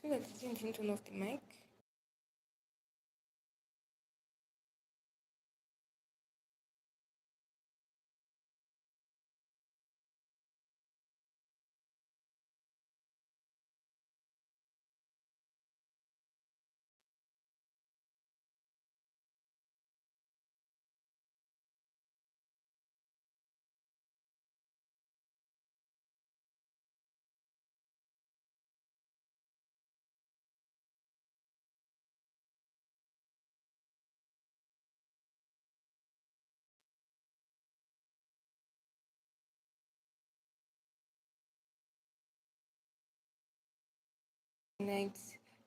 feel like I didn't turn off the mic. Night.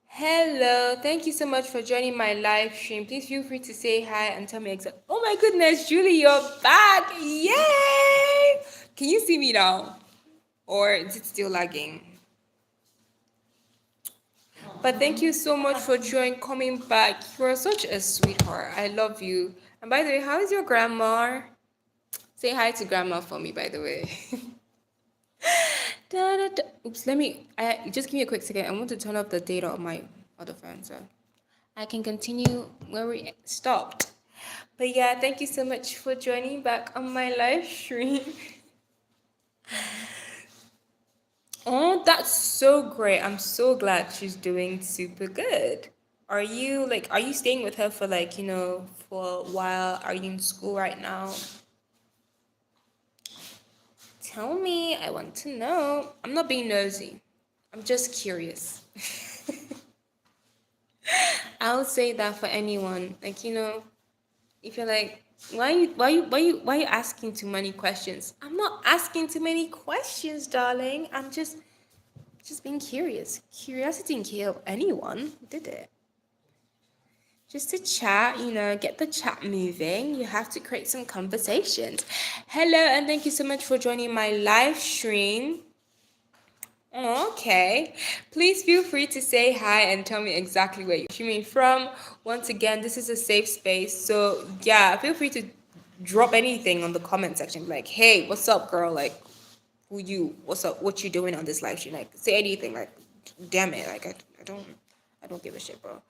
Hello, thank you so much for joining my live stream. Please feel free to say hi and tell me exactly. Oh my goodness, Julie, you're back! Yay! Can you see me now? Or is it still lagging? But thank you so much for coming back. You are such a sweetheart. I love you. And by the way, how is your grandma? Say hi to grandma for me, by the way. Da, da, da. Oops, just give me a quick second. I want to turn off the data on my other phone so I can continue where we stopped. But yeah, thank you so much for joining back on my live stream. Oh, that's so great. I'm so glad she's doing super good. Are you staying with her for for a while? Are you in school right now? Tell me, I want to know. I'm not being nosy. I'm just curious. I'll say that for anyone. If you're like, why you asking too many questions? I'm not asking too many questions, darling. I'm just being curious. Curiosity didn't kill anyone, did it? Just to chat, get the chat moving. You have to create some conversations. Hello, and thank you so much for joining my live stream. Okay. Please feel free to say hi and tell me exactly where you're streaming from. Once again, this is a safe space. So, yeah, feel free to drop anything on the comment section. Like, hey, what's up, girl? Like, what's up? What you doing on this live stream? Like, say anything. Like, damn it. Like, I don't give a shit, bro.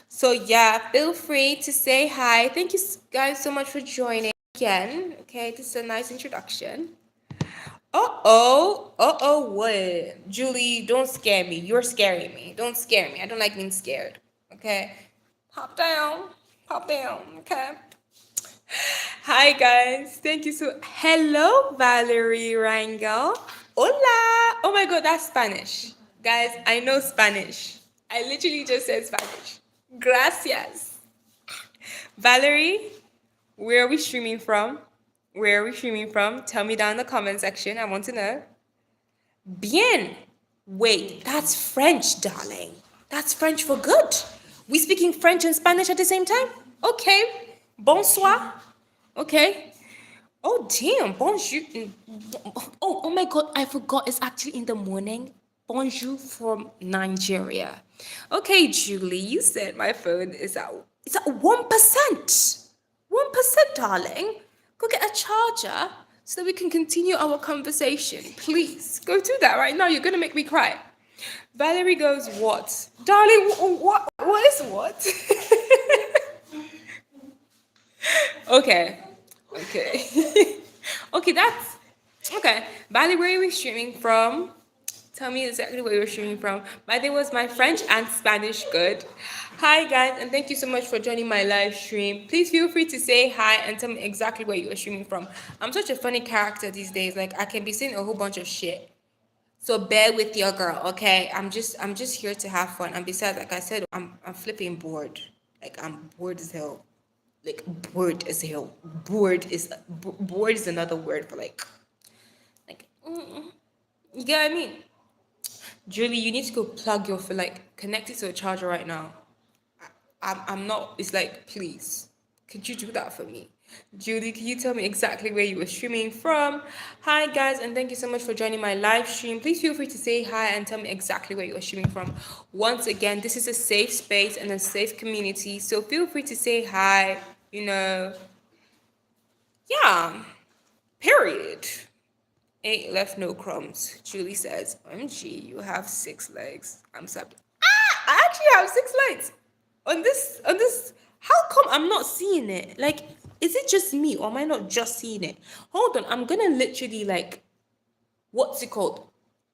So, yeah, feel free to say hi. Thank you guys so much for joining again. Okay, this is a nice introduction. What? Julie, don't scare me. You're scaring me. Don't scare me. I don't like being scared. Okay? Pop down. Pop down. Okay? Hi, guys. Thank you so. Hello, Valerie Rangel. Hola. Oh my God, that's Spanish. Guys, I know Spanish. I literally just said Spanish. Gracias. Valerie, where are we streaming from? Where are we streaming from? Tell me down in the comment section. I want to know. Bien. Wait, that's French, darling. That's French for good. We speaking French and Spanish at the same time? Okay. Bonsoir. Okay. Oh damn. Bonjour. Oh my god, I forgot it's actually in the morning. Bonjour from Nigeria. Okay, Julie, you said my phone is at 1%. 1%, darling. Go get a charger so that we can continue our conversation. Please go do that right now. You're gonna make me cry. Valerie goes, what? Darling, what is what? Okay. Okay. Okay, that's okay. Valerie, where are we streaming from? Tell me exactly where you're streaming from. By the way, was my French and Spanish good? Hi guys, and thank you so much for joining my live stream. Please feel free to say hi and tell me exactly where you are streaming from. I'm such a funny character these days. Like I can be saying a whole bunch of shit. So bear with your girl, okay? I'm just here to have fun. And besides, like I said, I'm flipping bored. Like I'm bored as hell. Like bored as hell. Bored is another word for you get what I mean? Julie, you need to go plug your phone, like connect it to a charger right now. I'm not. It's like, please, could you do that for me? Julie, can you tell me exactly where you were streaming from? Hi, guys, and thank you so much for joining my live stream. Please feel free to say hi and tell me exactly where you are streaming from. Once again, this is a safe space and a safe community, so feel free to say hi. You know, yeah, period. Ain't left no crumbs. Julie says, OMG, you have 6 legs. I'm sub. I actually have 6 lights on this. How come I'm not seeing it? Like, is it just me or am I not just seeing it? Hold on, I'm gonna literally like, what's it called?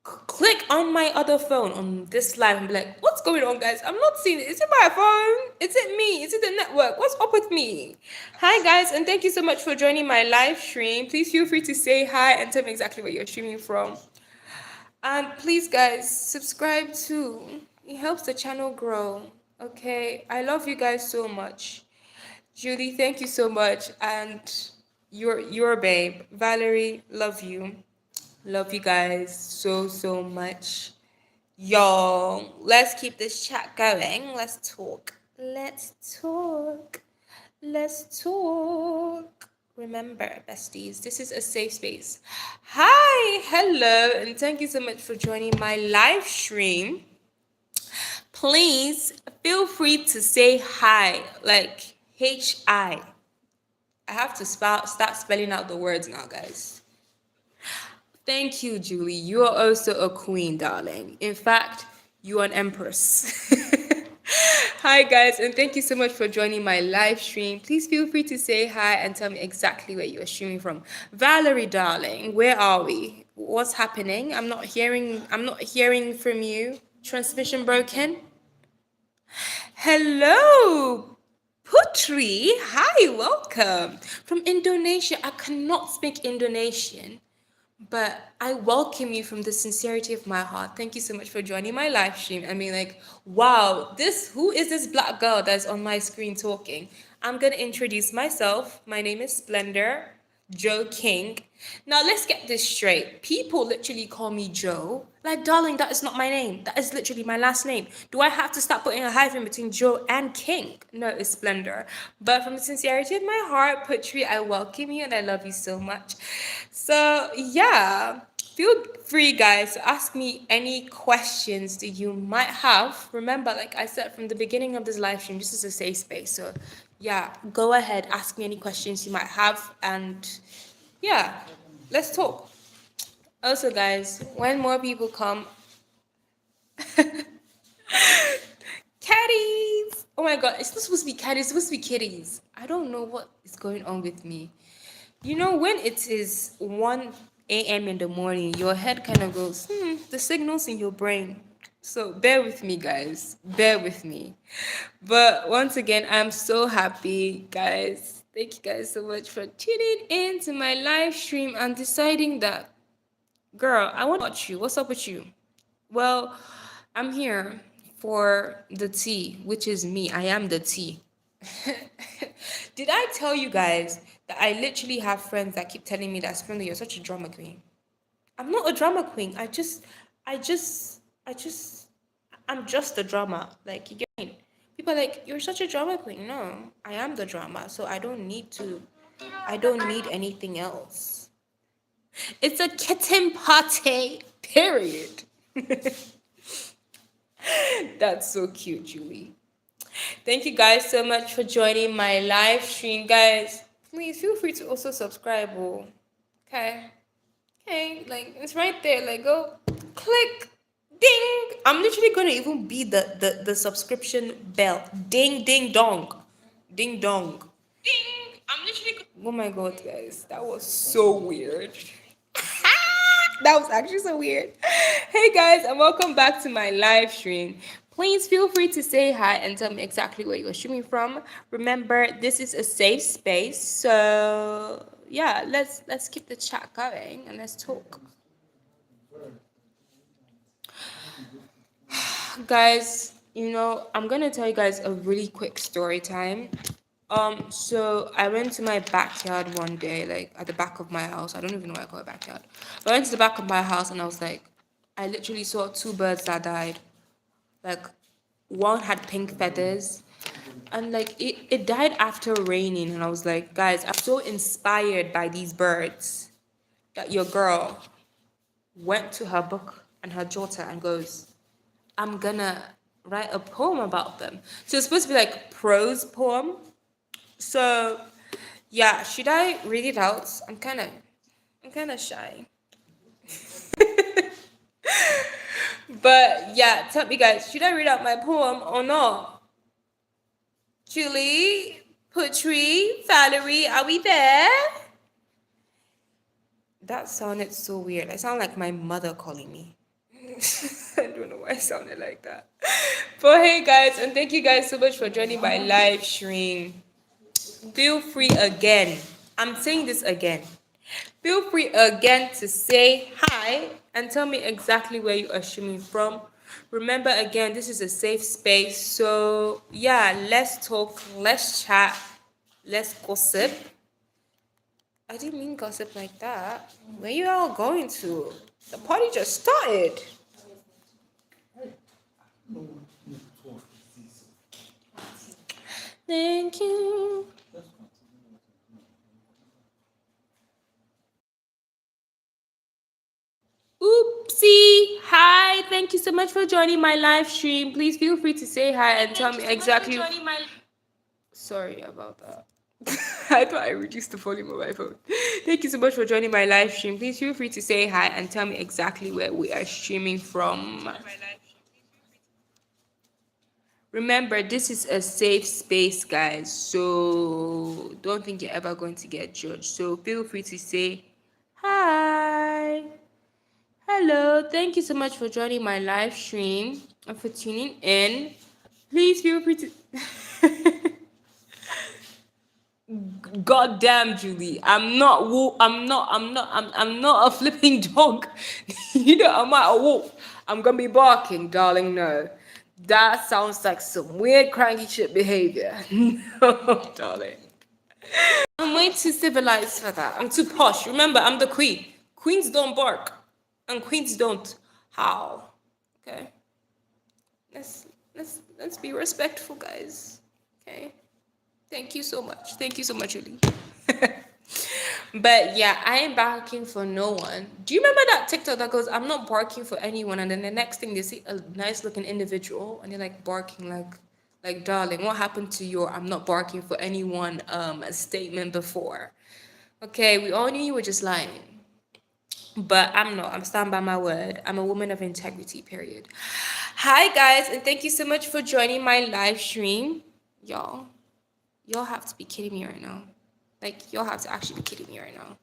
Click on my other phone on this live and be like, what's going on, guys? I'm not seeing it. Is it my phone? Is it me? Is it the network? What's up with me? Hi, guys, and thank you so much for joining my live stream. Please feel free to say hi and tell me exactly where you're streaming from. And please, guys, subscribe too. It helps the channel grow. Okay, I love you guys so much. Julie, thank you so much, and your babe, Valerie, love you. Love you guys so much. Y'all, let's keep this chat going. Let's talk. Let's talk. Let's talk. Remember, besties, this is a safe space. Hi, hello, and thank you so much for joining my live stream. Please feel free to say hi, like H-I. I have to start spelling out the words now, guys. Thank you, Julie. You are also a queen, darling. In fact, you are an empress. Hi, guys, and thank you so much for joining my live stream. Please feel free to say hi and tell me exactly where you are streaming from. Valerie, darling, where are we? What's happening? I'm not hearing from you. Transmission broken? Hello, Putri. Hi, welcome. From Indonesia. I cannot speak Indonesian, but I welcome you from the sincerity of my heart. Thank you so much for joining my live stream. I mean, like, wow, who is this black girl that's on my screen talking? I'm gonna introduce myself. My name is Splendor Joe King. Now let's get this straight. People literally call me Joe. Like, darling, that is not my name. That is literally my last name. Do I have to start putting a hyphen between Joe and King? No, it's Splendor. But from the sincerity of my heart, Putri, I welcome you and I love you so much. So yeah, feel free, guys, to ask me any questions that you might have. Remember, like I said from the beginning of this live stream, this is a safe space. So yeah, go ahead, ask me any questions you might have, and yeah, let's talk. Also, guys, when more people come, caddies. Oh my god, it's not supposed to be caddies, it's supposed to be kitties. I don't know what is going on with me. You know, when it is 1 a.m. in the morning, your head kind of goes, the signals in your brain. So bear with me, guys. Bear with me. But once again, I'm so happy, guys. Thank you guys so much for tuning in to my live stream and deciding that, girl, I want to watch you. What's up with you? Well, I'm here for the tea, which is me. I am the tea. Did I tell you guys that I literally have friends that keep telling me that, Splendor, you're such a drama queen? I'm not a drama queen. I just, I'm just the drama. Like, you get me? People are like, you're such a drama queen. No, I am the drama. So I don't need anything else. It's a kitten party, period. That's so cute, Julie. Thank you guys so much for joining my live stream. Guys, please feel free to also subscribe. Oh, okay. Okay, like it's right there. Like, go click, ding. I'm literally gonna even be the subscription bell. Ding ding dong. Ding dong. Ding. I'm literally oh my god, guys. That was so weird. That was actually so weird. Hey guys, and welcome back to my live stream. Please feel free to say hi and tell me exactly where you're streaming from. Remember, this is a safe space, so yeah, let's keep the chat going and let's talk. Guys, I'm gonna tell you guys a really quick story time. So I went to my backyard one day, like at the back of my house. I don't even know why I call it backyard. But I went to the back of my house and I was like, I literally saw two birds that died. Like, one had pink feathers, and like it died after raining. And I was like, guys, I'm so inspired by these birds that your girl went to her book and her daughter and goes, I'm gonna write a poem about them. So it's supposed to be like prose poem. So yeah, should I read it out? I'm kind of shy. But yeah, tell me guys, should I read out my poem or not? Julie, Putri, Valerie, are we there? That sounded so weird. I sound like my mother calling me. I don't know why I sounded like that. But hey guys, and thank you guys so much for joining my live stream. Feel free again. I'm saying this again. Feel free again to say hi and tell me exactly where you are streaming from. Remember, again, this is a safe space. So, yeah, let's talk, let's chat, let's gossip. I didn't mean gossip like that. Where you all going to? The party just started. Thank you. Oopsie. Hi. Thank you so much for joining my live stream. Please feel free to say hi and tell me exactly. Sorry about that. I thought I reduced the volume of my phone. Thank you so much for joining my live stream. Please feel free to say hi and tell me exactly where we are streaming from. Remember, this is a safe space, guys. So don't think you're ever going to get judged. So feel free to say hi. Hello. Thank you so much for joining my live stream and for tuning in. Please feel free to. God damn, Julie. I'm not a flipping dog. You know, I'm not a wolf. I'm gonna be barking, darling. No. That sounds like some weird cranky shit behavior. No, darling. I'm way too civilized for that. I'm too posh. Remember, I'm the queen. Queens don't bark. And queens don't howl. Okay? Let's be respectful, guys. Okay? Thank you so much. Thank you so much, Julie. But yeah, I ain't barking for no one. Do you remember that TikTok that goes, I'm not barking for anyone, and then the next thing they see a nice looking individual and they're like barking like darling, what happened to your I'm not barking for anyone statement before? Okay, we all knew you were just lying. But I'm not. I'm standing by my word. I'm a woman of integrity, period. Hi guys, and thank you so much for joining my live stream. Y'all have to be kidding me right now. Like, y'all have to actually be kidding me right now.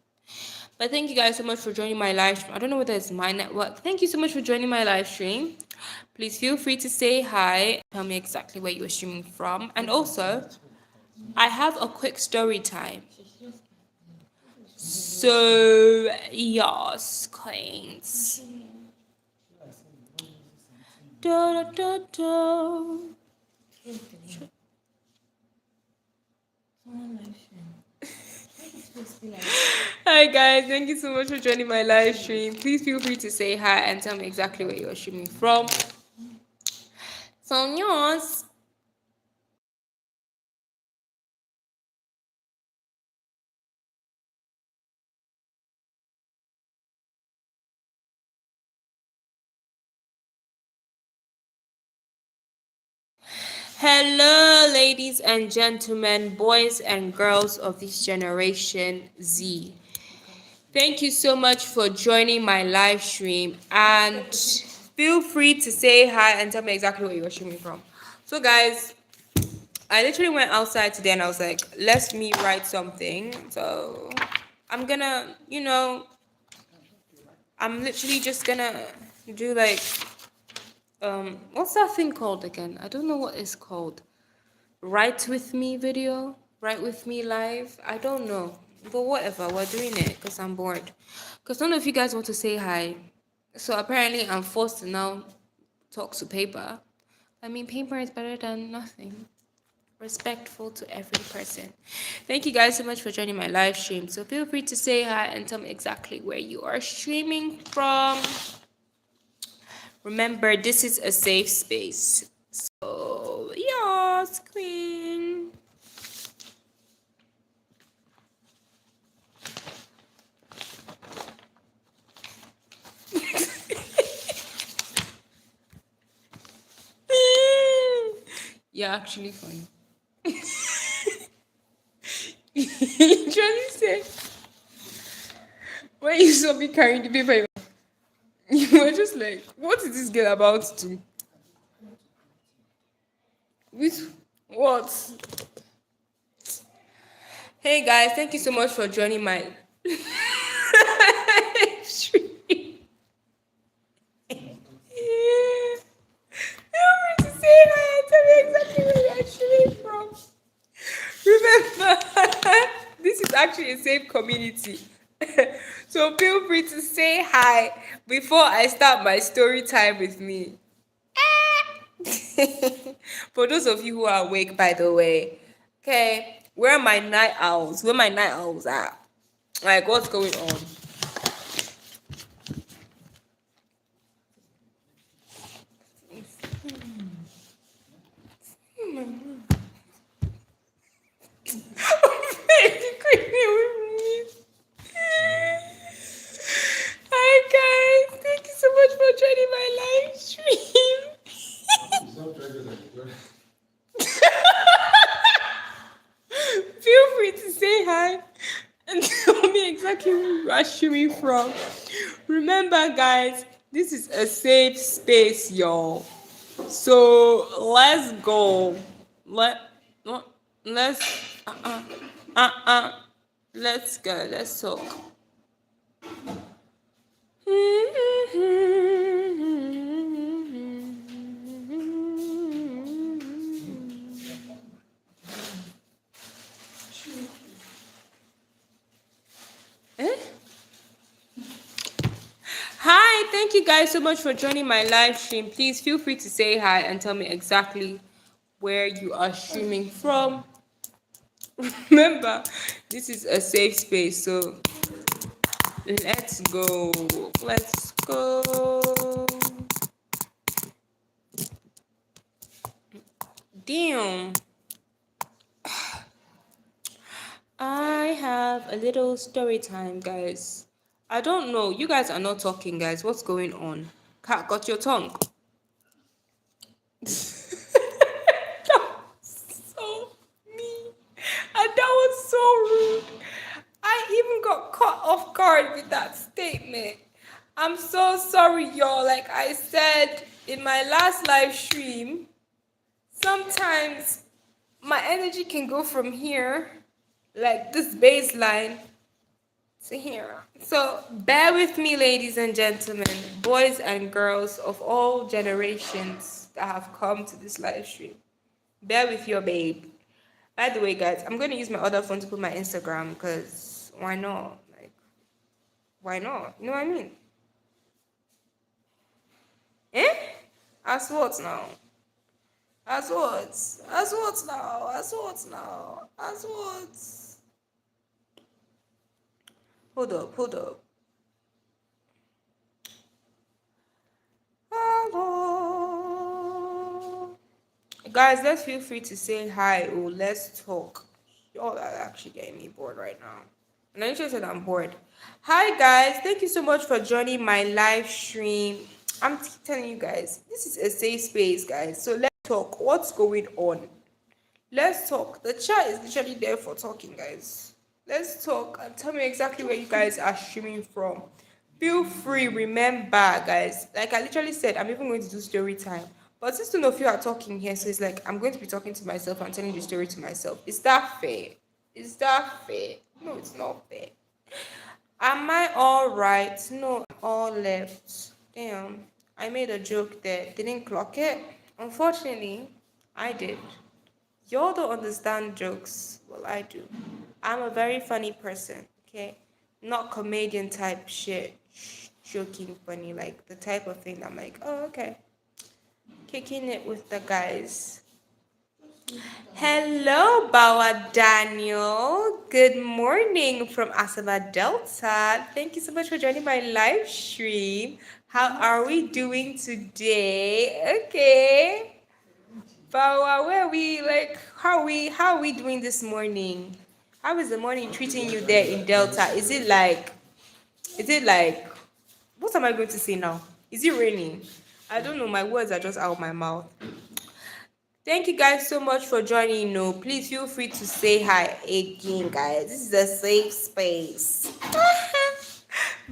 But thank you guys so much for joining my live stream. I don't know whether it's my network. Thank you so much for joining my live stream. Please feel free to say hi. Tell me exactly where you're streaming from. And also, I have a quick story time. So, yes, queens. Da, da, da, da. Hi guys, thank you so much for joining my live stream. Please feel free to say hi and tell me exactly where you're streaming from. So yes. Hello, ladies and gentlemen, boys and girls of this generation Z. Thank you so much for joining my live stream, and feel free to say hi and tell me exactly where you're streaming from. So guys, I literally went outside today and I was like, let me write something. So I'm gonna, I'm literally just gonna do like, what's that thing called again? I don't know what it's called. Write with me video, write with me live. I don't know, but whatever. We're doing it because I'm bored. Because none of you guys want to say hi, so apparently I'm forced to now talk to paper. I mean, paper is better than nothing. Respectful to every person. Thank you guys so much for joining my live stream. So feel free to say hi and tell me exactly where you are streaming from. Remember, this is a safe space. So, yes, queen. You're actually funny. You trying to say when you saw me carrying the paper, you were just just like, what is this girl about to? With what? Hey guys, thank you so much for joining my stream. Feel free to say hi and tell me exactly where you're actually from. Remember, this is actually a safe community. So feel free to say hi before I start my story time with me. For those of you who are awake, by the way, okay, where are my night owls? Where my night owls at? Like, what's going on? Hi guys, thank you so much for joining my live stream. Feel free to say hi and tell me exactly where you are streaming from. Remember, guys, this is a safe space, y'all. So let's go. Let let's uh uh let's go. Let's talk. Eh? Hi, thank you guys so much for joining my live stream. Please feel free to say hi and tell me exactly where you are streaming from. Remember, this is a safe space, so let's go. Let's go. Damn. I have a little story time, guys. I don't know. You guys are not talking, guys. What's going on? Cat got your tongue. So mean. And that was so rude. I even got caught off guard with that statement. I'm so sorry, y'all. Like I said in my last live stream, sometimes my energy can go from here, like this baseline, to here. So bear with me, ladies and gentlemen, boys and girls of all generations that have come to this live stream. Bear with your babe. By the way, guys, I'm going to use my other phone to put my Instagram because why not? Like, why not? You know what I mean? Eh? As what now? As what? As what now? As what now? As what? Hold up, hold up. Hello. Guys, let's feel free to say hi or let's talk. Y'all are actually getting me bored right now. And I just said I'm bored. Hi guys, thank you so much for joining my live stream. I'm telling you guys, this is a safe space, guys. So let's talk. What's going on? Let's talk. The chat is literally there for talking, guys. Let's talk and tell me exactly where you guys are streaming from. Feel free, remember, guys. Like I literally said, I'm even going to do story time. But since none of you are talking here, so it's like I'm going to be talking to myself and telling the story to myself. Is that fair? Is that fair? No, it's not fair. Am I all right? No, I'm all left. Damn, I made a joke there. Didn't clock it? Unfortunately, I did. Y'all don't understand jokes. Well, I do. I'm a very funny person, okay? Not comedian type shit, joking funny, like the type of thing I'm like, oh, okay. Kicking it with the guys. Hello, Bawa Daniel. Good morning from Asaba Delta. Thank you so much for joining my live stream. How are we doing today? Okay. Bawa, where are we? Like, how are we doing this morning? How is the morning treating you there in Delta? Is it like, what am I going to say now? Is it raining? I don't know. My words are just out of my mouth. Thank you guys so much for joining. No, please feel free to say hi again, guys. This is a safe space.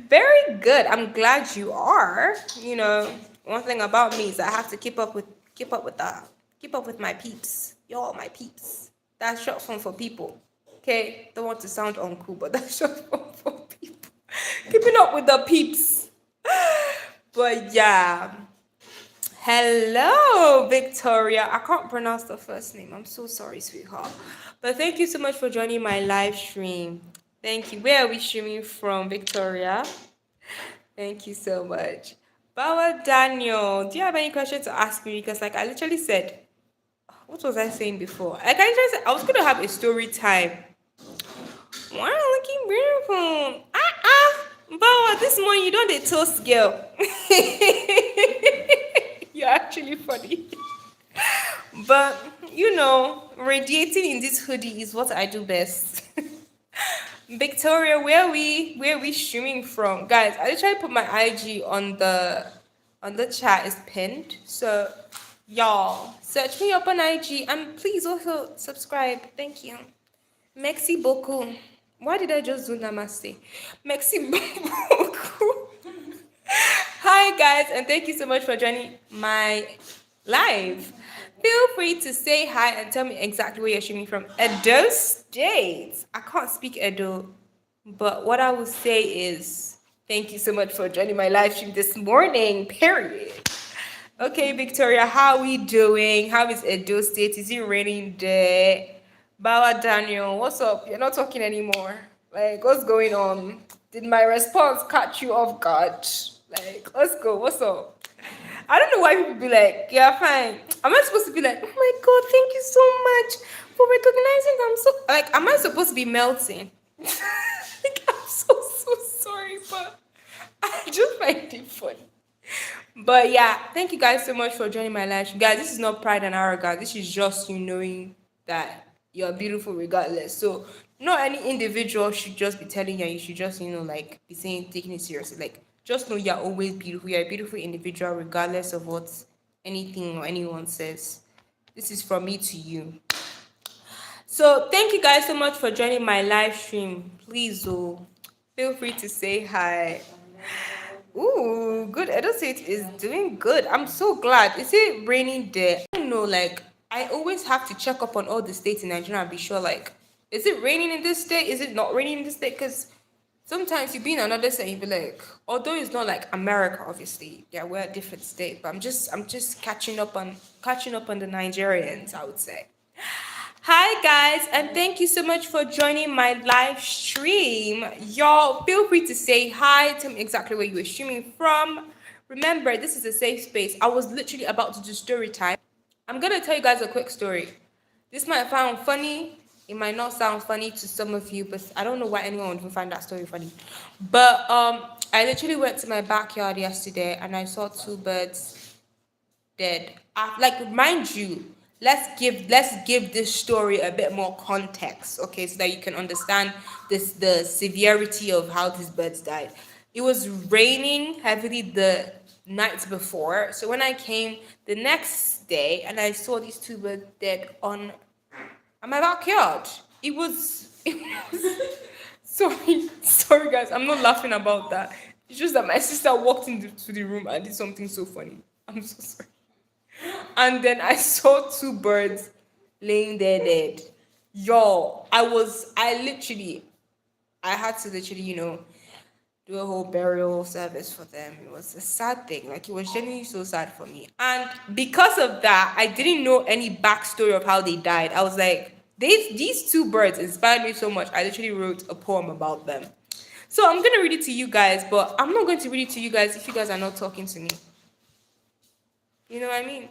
Very good. I'm glad you are. You know, one thing about me is I have to keep up with my peeps. Y'all, my peeps. That's short form for people. Okay, don't want to sound uncool, but that's short form for people. Keeping up with the peeps. But yeah. Hello, Victoria. I can't pronounce the first name. I'm so sorry, sweetheart. But thank you so much for joining my live stream. Thank you. Where are we streaming from, Victoria? Thank you so much. Bawa Daniel, do you have any questions to ask me? Because like I literally said, what was I saying before? Like I literally said, I was gonna have a story time. Wow, looking beautiful. Bawa, this morning you don't the toast girl. You're actually funny. But you know, radiating in this hoodie is what I do best. Victoria, where we streaming from? Guys, I literally put my IG on the chat is pinned. So y'all search me up on IG and please also subscribe. Thank you. Merci beaucoup. Why did I just do namaste? Merci beaucoup. Hi guys, and thank you so much for joining my live. Feel free to say hi and tell me exactly where you're streaming from. Edo State. I can't speak Edo, but what I will say is thank you so much for joining my live stream this morning. Period. Okay, Victoria, how are we doing? How is Edo State? Is it raining there? Bawa Daniel, what's up? You're not talking anymore. Like, what's going on? Did my response catch you off guard? Like, let's go. What's up? I don't know why people be like, yeah, fine. Am I supposed to be like, oh my god, thank you so much for recognizing that I'm so like, am I supposed to be melting? Like, I'm so sorry, but I just find it funny. But yeah, thank you guys so much for joining my live. Guys, this is not pride and arrogance. This is just you knowing that you're beautiful regardless. So not any individual should just be telling you, you should just, like be saying, taking it seriously. Like just know you're always beautiful. You're a beautiful individual regardless of what anything or anyone says. This is from me to you. So thank you guys so much for joining my live stream. Please feel free to say hi. Ooh, good. Edo State is doing good. I'm so glad. Is it raining there? I don't know. Like, I always have to check up on all the states in Nigeria and be sure, like, is it raining in this state? Is it not raining in this state? Because sometimes you be in another state, you be like, although it's not like America, obviously, yeah, we're a different state. But I'm just catching up on the Nigerians, I would say. Hi guys, and thank you so much for joining my live stream. Y'all, feel free to say hi, tell me exactly where you were streaming from. Remember, this is a safe space. I was literally about to do story time. I'm gonna tell you guys a quick story. This might sound funny, it might not sound funny to some of you, but I don't know why anyone would even find that story funny. But I literally went to my backyard yesterday and I saw two birds dead. Like, mind you, let's give this story a bit more context, okay, so that you can understand the severity of how these birds died. It was raining heavily the night before, so when I came the next day and I saw these two birds dead on my backyard, it was sorry guys, I'm not laughing about that. It's just that my sister walked into the room and did something so funny. I'm so sorry. And then I saw two birds laying there dead. Yo, I had to literally, do a whole burial service for them. It was a sad thing. Like, it was genuinely so sad for me. And because of that, I didn't know any backstory of how they died. I was like, these two birds inspired me so much. I literally wrote a poem about them. So I'm going to read it to you guys, but I'm not going to read it to you guys if you guys are not talking to me. You know what I mean?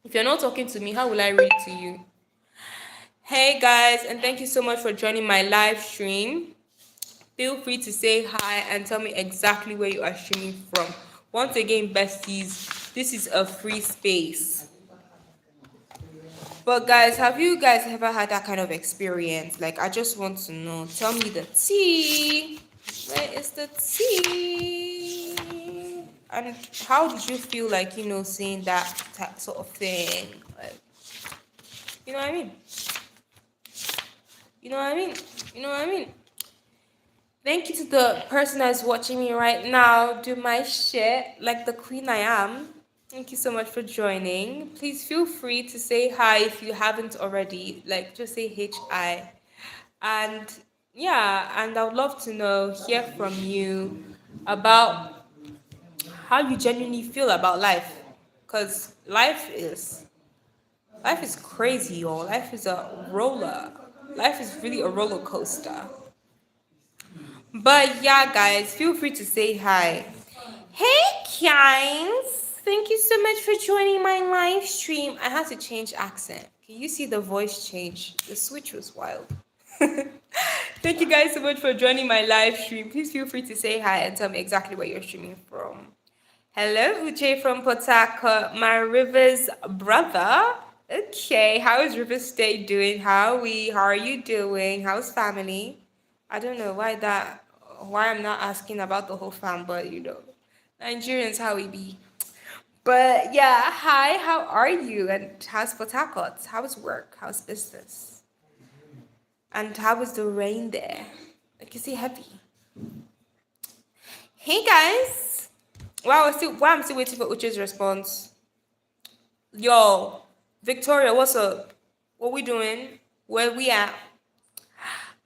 If you're not talking to me, how will I read to you? Hey guys, and thank you so much for joining my live stream. Feel free to say hi and tell me exactly where you are streaming from. Once again, besties, this is a free space. But guys, have you guys ever had that kind of experience? Like, I just want to know. Tell me the tea. Where is the tea? And how did you feel like, seeing that sort of thing? Like, you know what I mean? You know what I mean? You know what I mean? Thank you to the person that's watching me right now do my shit like the queen I am. Thank you so much for joining. Please feel free to say hi if you haven't already. Like, just say HI. And yeah, and I would love to know, hear from you about how you genuinely feel about life. Because life is crazy, y'all. Life is a roller. Life is really a roller coaster. But yeah, guys, feel free to say hi. Hey, guys! Thank you so much for joining my live stream. I had to change accent. Can you see the voice change? The switch was wild. Thank you guys so much for joining my live stream. Please feel free to say hi and tell me exactly where you're streaming from. Hello, Uche from Port Harcourt, my Rivers brother. Okay, how is Rivers State doing? How are we? How are you doing? How's family? I don't know why I'm not asking about the whole fam, but Nigerians how we be. But yeah, hi, how are you? And how's Port Harcourt? How's work? How's business? And how is the rain there? Like, is it heavy? Hey guys! Wow, I'm still waiting for Uche's response. Yo, Victoria, what's up? What we doing? Where we at?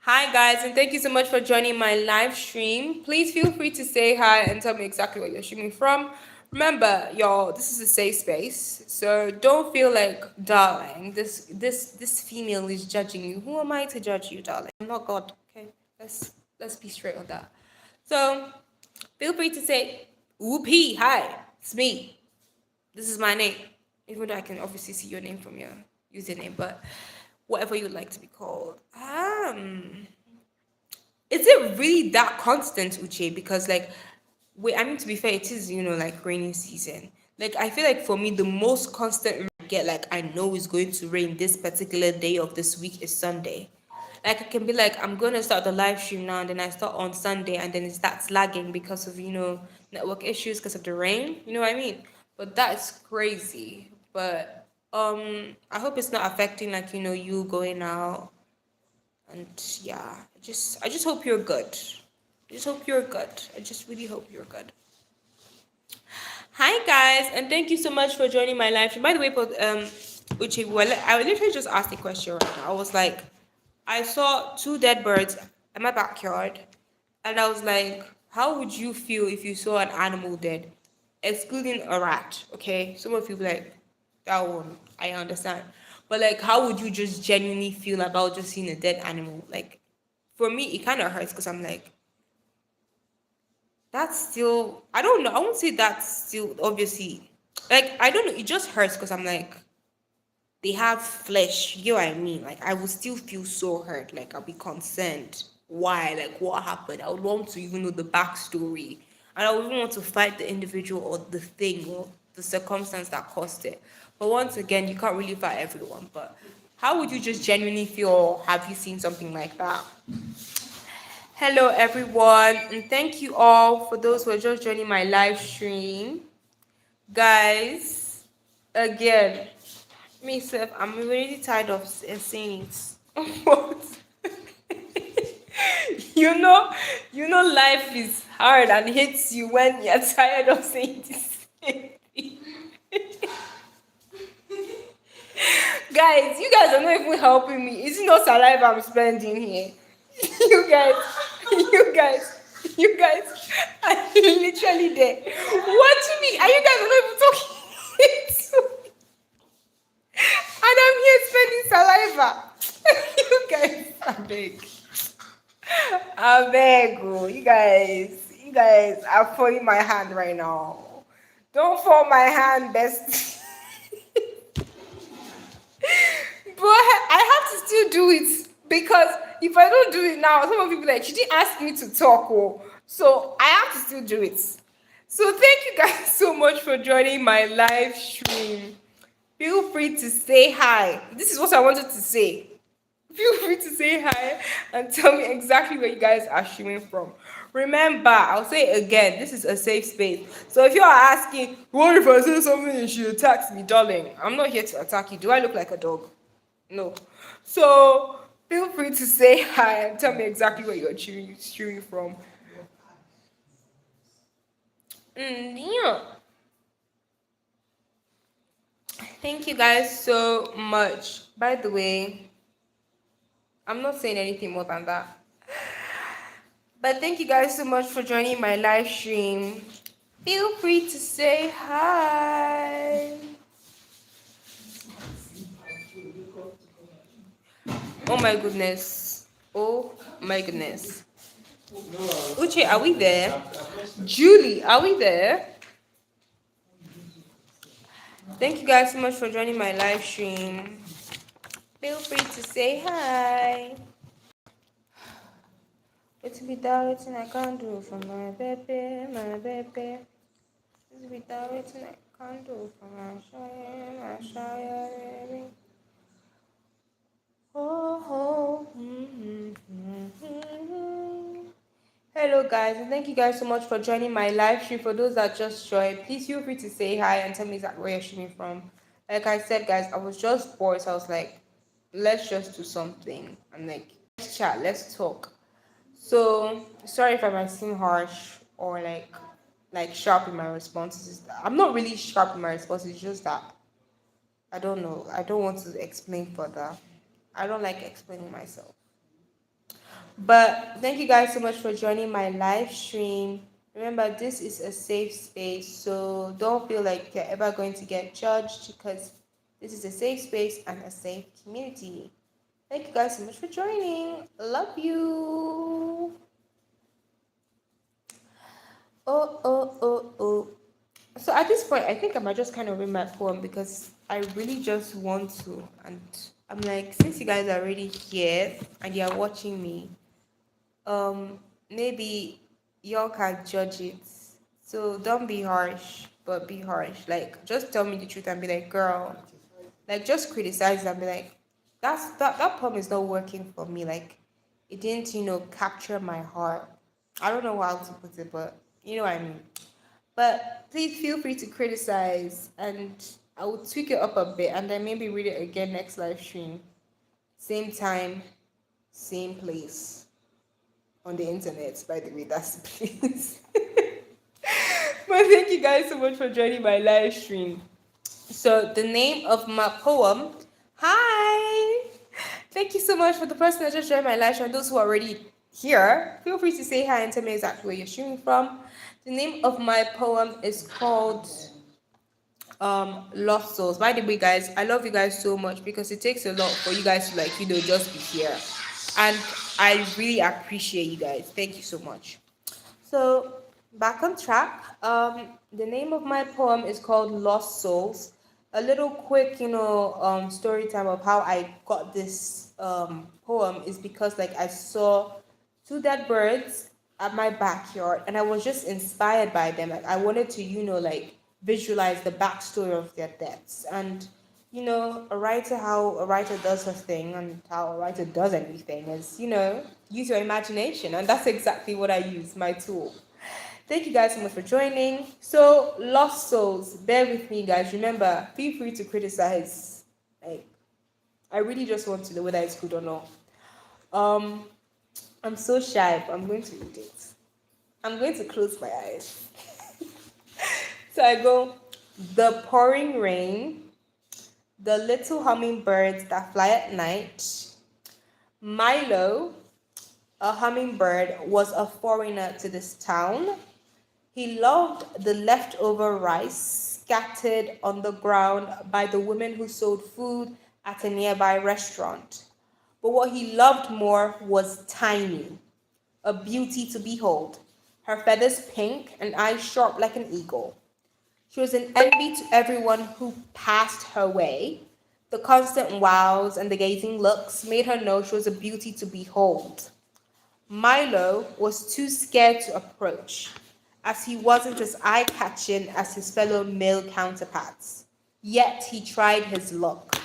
Hi guys, and thank you so much for joining my live stream. Please feel free to say hi and tell me exactly where you're streaming from. Remember, y'all, this is a safe space, so don't feel like, darling, this female is judging you. Who am I to judge you, darling? I'm not God. Okay, let's be straight on that. So feel free to say, "Whoopee, hi, it's me. This is my name." Even though I can obviously see your name from your username, but whatever you would like to be called. Is it really that constant, Uche? Because like, wait, I mean, to be fair, it is, like rainy season. Like, I feel like for me, the most constant rain I get, like, I know is going to rain this particular day of this week is Sunday. Like, I can be like, I'm going to start the live stream now, and then I start on Sunday, and then it starts lagging because of, network issues because of the rain. You know what I mean? But that's crazy. But I hope it's not affecting, like, you going out. And yeah, I just hope you're good. I just hope you're good. I just really hope you're good. Hi guys, and thank you so much for joining my live stream. By the way, but Uche, well, I literally just asked a question right now. I was like, I saw two dead birds in my backyard, and I was like, how would you feel if you saw an animal dead, excluding a rat? Okay, some of you be like, that one, I understand, but like, how would you just genuinely feel about just seeing a dead animal? Like, for me, it kind of hurts because I'm like, that's still, I don't know, I won't say that's still obviously, like, I don't know, it just hurts because I'm like, they have flesh. You know what I mean? Like, I will still feel so hurt. Like, I'll be concerned. Why? Like, what happened? I would want to even know the backstory. And I would even want to fight the individual or the thing or the circumstance that caused it. But once again, you can't really fight everyone. But how would you just genuinely feel? Or have you seen something like that? Hello, everyone. And thank you all for those who are just joining my live stream. Guys, again, myself, I'm already tired of saying it. But you know, life is hard and hits you when you're tired of saying this. Guys, you guys are not even helping me. Is it not saliva I'm spending here? You guys, you guys, you guys are literally there. What do you mean? Are you guys not even talking to me? And I'm here spending saliva. You guys, I beg, oh, you guys are falling my hand right now. Don't fall my hand, best. But I have to still do it because if I don't do it now, some of people like, she didn't ask me to talk, oh. So I have to still do it. So thank you guys so much for joining my live stream. Feel free to say hi. This is what I wanted to say. Feel free to say hi and tell me exactly where you guys are streaming from. Remember, I'll say it again, this is a safe space. So if you are asking, what if I say something and she attacks me, darling? I'm not here to attack you. Do I look like a dog? No. So Feel free to say hi and tell me exactly where you're streaming from. Yeah. Thank you guys so much. By the way, I'm not saying anything more than that. But thank you guys so much for joining my live stream. Feel free to say hi. Oh my goodness. Oh my goodness. Uche, are we there? Julie, are we there? Thank you guys so much for joining my live stream. Feel free to say hi. It's without waiting I can't do for my baby, my baby. It's without waiting I can't do for my shy, baby. Oh, oh. Hello guys, and thank you guys so much for joining my live stream. For those that just joined, please feel free to say hi and tell me exactly where you're streaming from. Like I said, guys, I was just bored, so I was like, let's just do something. I'm like, let's chat, let's talk. So sorry if I might seem harsh or like sharp in my responses. I'm not really sharp in my responses, it's just that I don't know. I don't want to explain further. I don't like explaining myself. But thank you guys so much for joining my live stream. Remember, this is a safe space, so don't feel like you're ever going to get judged because this is a safe space and a safe community. Thank you guys so much for joining. Love you. Oh. So at this point, I think I might just kind of read my poem because I really just want to. And I'm like, since you guys are already here and you're watching me, maybe y'all can judge it. So don't be harsh, but be harsh. Like, just tell me the truth and be like, girl, like, just criticize and be like, that poem is not working for me. Like, it didn't, capture my heart. I don't know how to put it, but you know what I mean. But please feel free to criticize and I will tweak it up a bit and then maybe read it again next live stream. Same time, same place on the internet, by the way, that's the place. But thank you guys so much for joining my live stream. So the name of my poem, hi! Thank you so much for the person that just joined my live stream and those who are already here. Feel free to say hi and tell me exactly where you're streaming from. The name of my poem is called Lost Souls. By the way, guys, I love you guys so much because it takes a lot for you guys to just be here. And I really appreciate you guys. Thank you so much. So back on track. The name of my poem is called Lost Souls. A little quick, story time of how I got this poem is because I saw two dead birds at my backyard and I was just inspired by them. Like I wanted to, visualize the backstory of their deaths. And how a writer does her thing and how a writer does anything is, use your imagination. And that's exactly what I use, my tool. Thank you guys so much for joining. So, Lost Souls, bear with me, guys. Remember, feel free to criticize. Like, I really just want to know whether it's good or not. I'm so shy, but I'm going to read it. I'm going to close my eyes. So I go, the pouring rain, the little hummingbirds that fly at night. Milo, a hummingbird, was a foreigner to this town. He loved the leftover rice scattered on the ground by the women who sold food at a nearby restaurant. But what he loved more was Tiny, a beauty to behold, her feathers pink and eyes sharp like an eagle. She was an envy to everyone who passed her way. The constant wows and the gazing looks made her know she was a beauty to behold. Milo was too scared to approach, as he wasn't as eye-catching as his fellow male counterparts. Yet he tried his luck.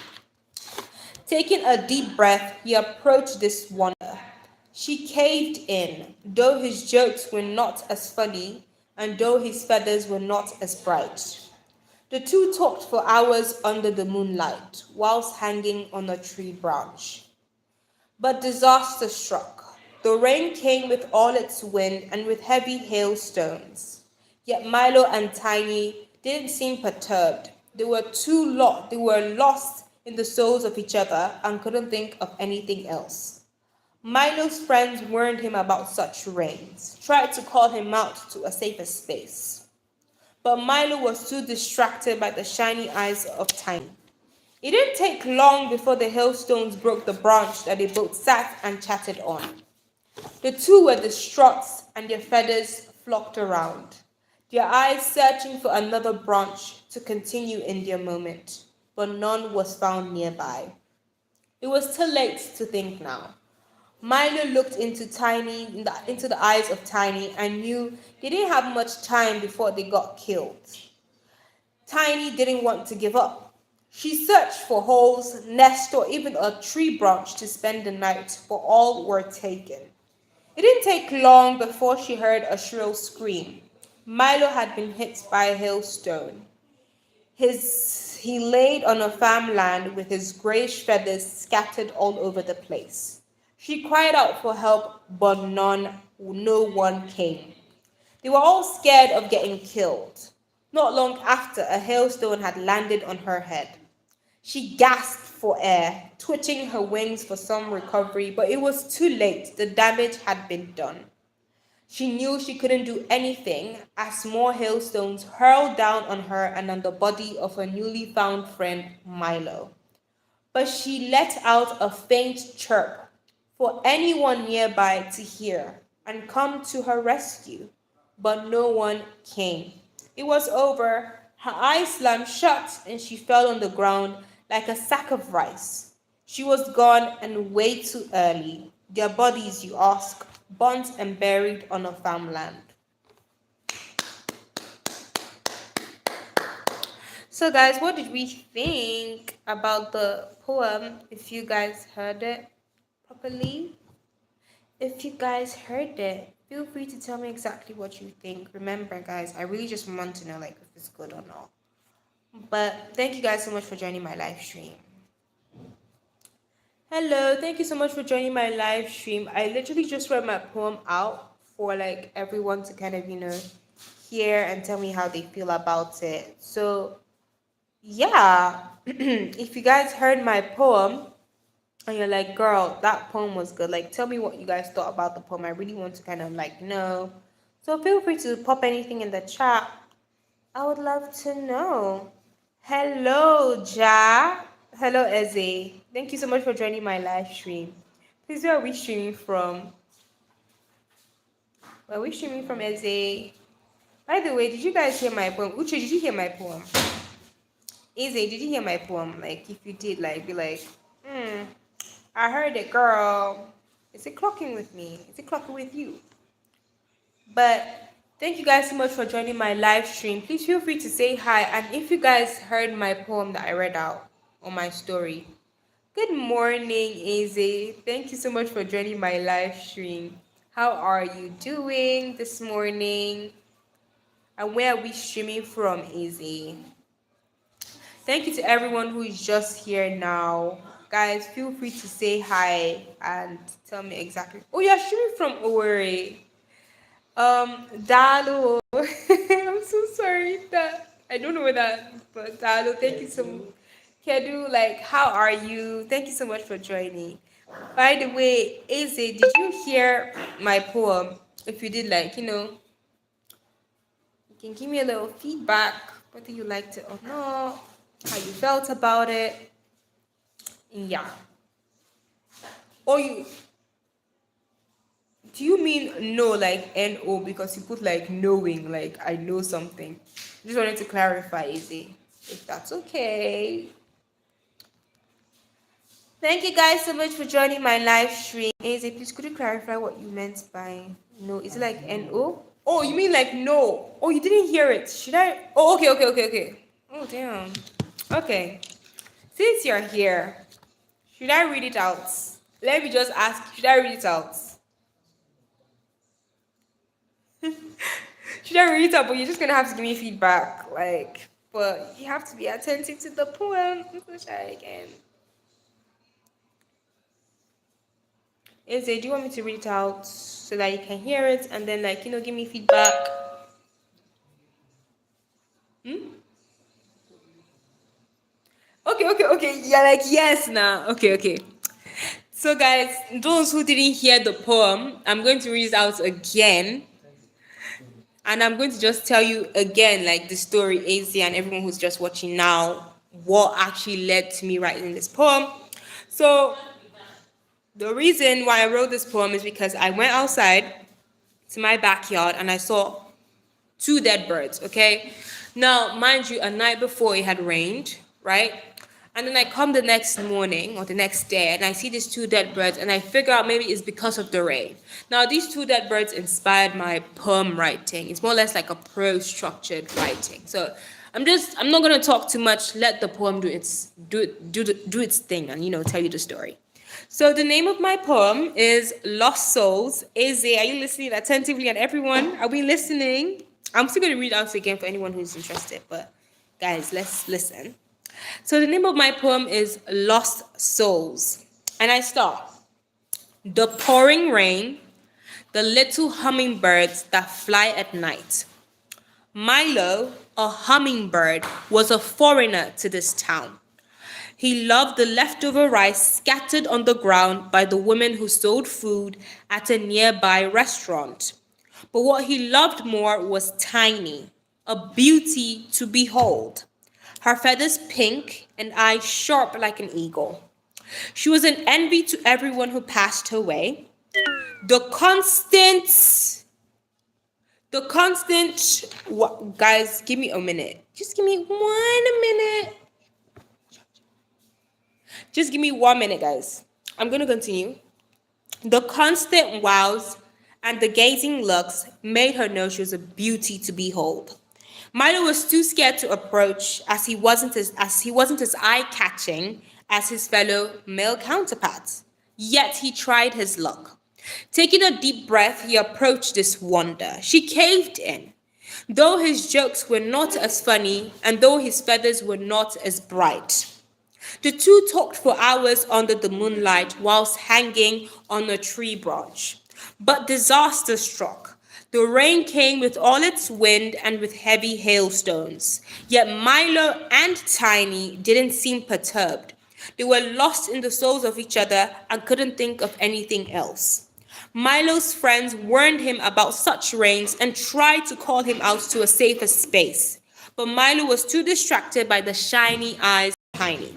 Taking a deep breath, he approached this wonder. She caved in, though his jokes were not as funny and though his feathers were not as bright. The two talked for hours under the moonlight, whilst hanging on a tree branch. But disaster struck. The rain came with all its wind and with heavy hailstones. Yet Milo and Tiny didn't seem perturbed. They were lost in the souls of each other and couldn't think of anything else. Milo's friends warned him about such rains, tried to call him out to a safer space. But Milo was too distracted by the shiny eyes of Tiny. It didn't take long before the hailstones broke the branch that they both sat and chatted on. The two were distraught and their feathers flocked around, their eyes searching for another branch to continue in their moment, but none was found nearby. It was too late to think now. Milo looked into the eyes of Tiny and knew they didn't have much time before they got killed. Tiny didn't want to give up. She searched for holes, nests, or even a tree branch to spend the night, but all were taken. It didn't take long before she heard a shrill scream. Milo had been hit by a hailstone. He laid on a farmland with his grayish feathers scattered all over the place. She cried out for help, but no one came. They were all scared of getting killed. Not long after, a hailstone had landed on her head. She gasped for air, twitching her wings for some recovery, but it was too late. The damage had been done. She knew she couldn't do anything as more hailstones hurled down on her and on the body of her newly found friend, Milo. But she let out a faint chirp for anyone nearby to hear and come to her rescue. But no one came. It was over. Her eyes slammed shut and she fell on the ground like a sack of rice. She was gone and way too early. Their bodies, you ask, burnt and buried on a farmland. So, guys, what did we think about the poem? If you guys heard it properly, if you guys heard it, feel free to tell me exactly what you think. Remember, guys, I really just want to know, like, if it's good or not. But thank you guys so much for joining my live stream. Hello, thank you so much for joining my live stream. I literally just read my poem out for like everyone to kind of, hear and tell me how they feel about it. So, yeah, if you guys heard my poem and you're like, girl, that poem was good, like, tell me what you guys thought about the poem. I really want to kind of like know. So, feel free to pop anything in the chat. I would love to know. Hello, Ja. Hello, Eze. Thank you so much for joining my live stream. Please, where are we streaming from? Where are we streaming from, Eze? By the way, did you guys hear my poem? Uche, did you hear my poem? Eze, did you hear my poem? Like, if you did, like, be like, I heard it, girl. Is it clocking with me? Is it clocking with you? But thank you guys so much for joining my live stream. Please feel free to say hi. And if you guys heard my poem that I read out on my story, good morning, Eze. Thank you so much for joining my live stream. How are you doing this morning? And where are we streaming from, Eze? Thank you to everyone who is just here now. Guys, feel free to say hi and tell me exactly. Oh, you're streaming from Owerri. Dalo. I'm so sorry that I don't know where that, but Dalo, thank you so much. Kedu, like, how are you? Thank you so much for joining. By the way, Eze, did you hear my poem? If you did, like, you can give me a little feedback, whether you liked it or not, how you felt about it. Yeah. Or do you mean no, like no, because you put like knowing, like I know something? Just wanted to clarify, Izzy, if that's okay. Thank you guys so much for joining my live stream. Izzy, please could you clarify what you meant by no? Is it like no? Oh, you mean like no? Oh, you didn't hear it. Should I? Oh, okay. Oh, damn. Okay. Since you're here, should I read it out? Let me just ask, should I read it out? Should I read it out? But you're just gonna have to give me feedback. Like, but you have to be attentive to the poem. I'm so shy again. Is it? Do you want me to read it out so that you can hear it and then, like, give me feedback? Hmm? Okay. Yeah, like, yes, now. Okay. So, guys, those who didn't hear the poem, I'm going to read it out again. And I'm going to just tell you again, like, the story, AZ, and everyone who's just watching now, what actually led to me writing this poem. So, the reason why I wrote this poem is because I went outside to my backyard and I saw two dead birds, okay? Now, mind you, a night before it had rained, right? And then I come the next morning or the next day and I see these two dead birds and I figure out maybe it's because of the rain. Now, these two dead birds inspired my poem writing. It's more or less like a prose structured writing. So I'm not gonna talk too much. Let the poem do its thing and tell you the story. So the name of my poem is Lost Souls. Eze, are you listening attentively? And everyone, are we listening? I'm still going to read out again for anyone who's interested, but guys, let's listen. So the name of my poem is Lost Souls. And I start. The pouring rain, the little hummingbirds that fly at night. Milo, a hummingbird, was a foreigner to this town. He loved the leftover rice scattered on the ground by the women who sold food at a nearby restaurant. But what he loved more was Tiny, a beauty to behold. Her feathers pink and eyes sharp like an eagle. She was an envy to everyone who passed her way. The constant, guys, give me a minute. Just give me 1 minute. Just give me 1 minute, guys. I'm going to continue. The constant wows and the gazing looks made her know she was a beauty to behold. Milo was too scared to approach as he wasn't as eye-catching as his fellow male counterparts. Yet he tried his luck. Taking a deep breath, he approached this wonder. She caved in. Though his jokes were not as funny and though his feathers were not as bright. The two talked for hours under the moonlight whilst hanging on a tree branch. But disaster struck. The rain came with all its wind and with heavy hailstones. Yet Milo and Tiny didn't seem perturbed. They were lost in the souls of each other and couldn't think of anything else. Milo's friends warned him about such rains and tried to call him out to a safer space. But Milo was too distracted by the shiny eyes of Tiny.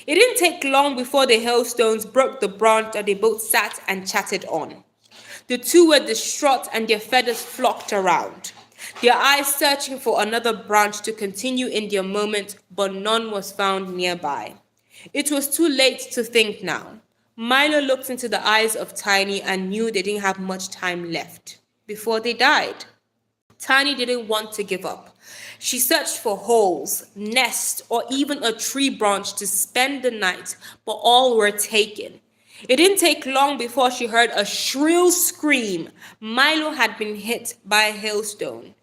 It didn't take long before the hailstones broke the branch that they both sat and chatted on. The two were distraught and their feathers flocked around, their eyes searching for another branch to continue in their moment, but none was found nearby. It was too late to think now. Milo looked into the eyes of Tiny and knew they didn't have much time left before they died. Tiny didn't want to give up. She searched for holes, nests, or even a tree branch to spend the night, but all were taken. It didn't take long before she heard a shrill scream. Milo had been hit by a hailstone,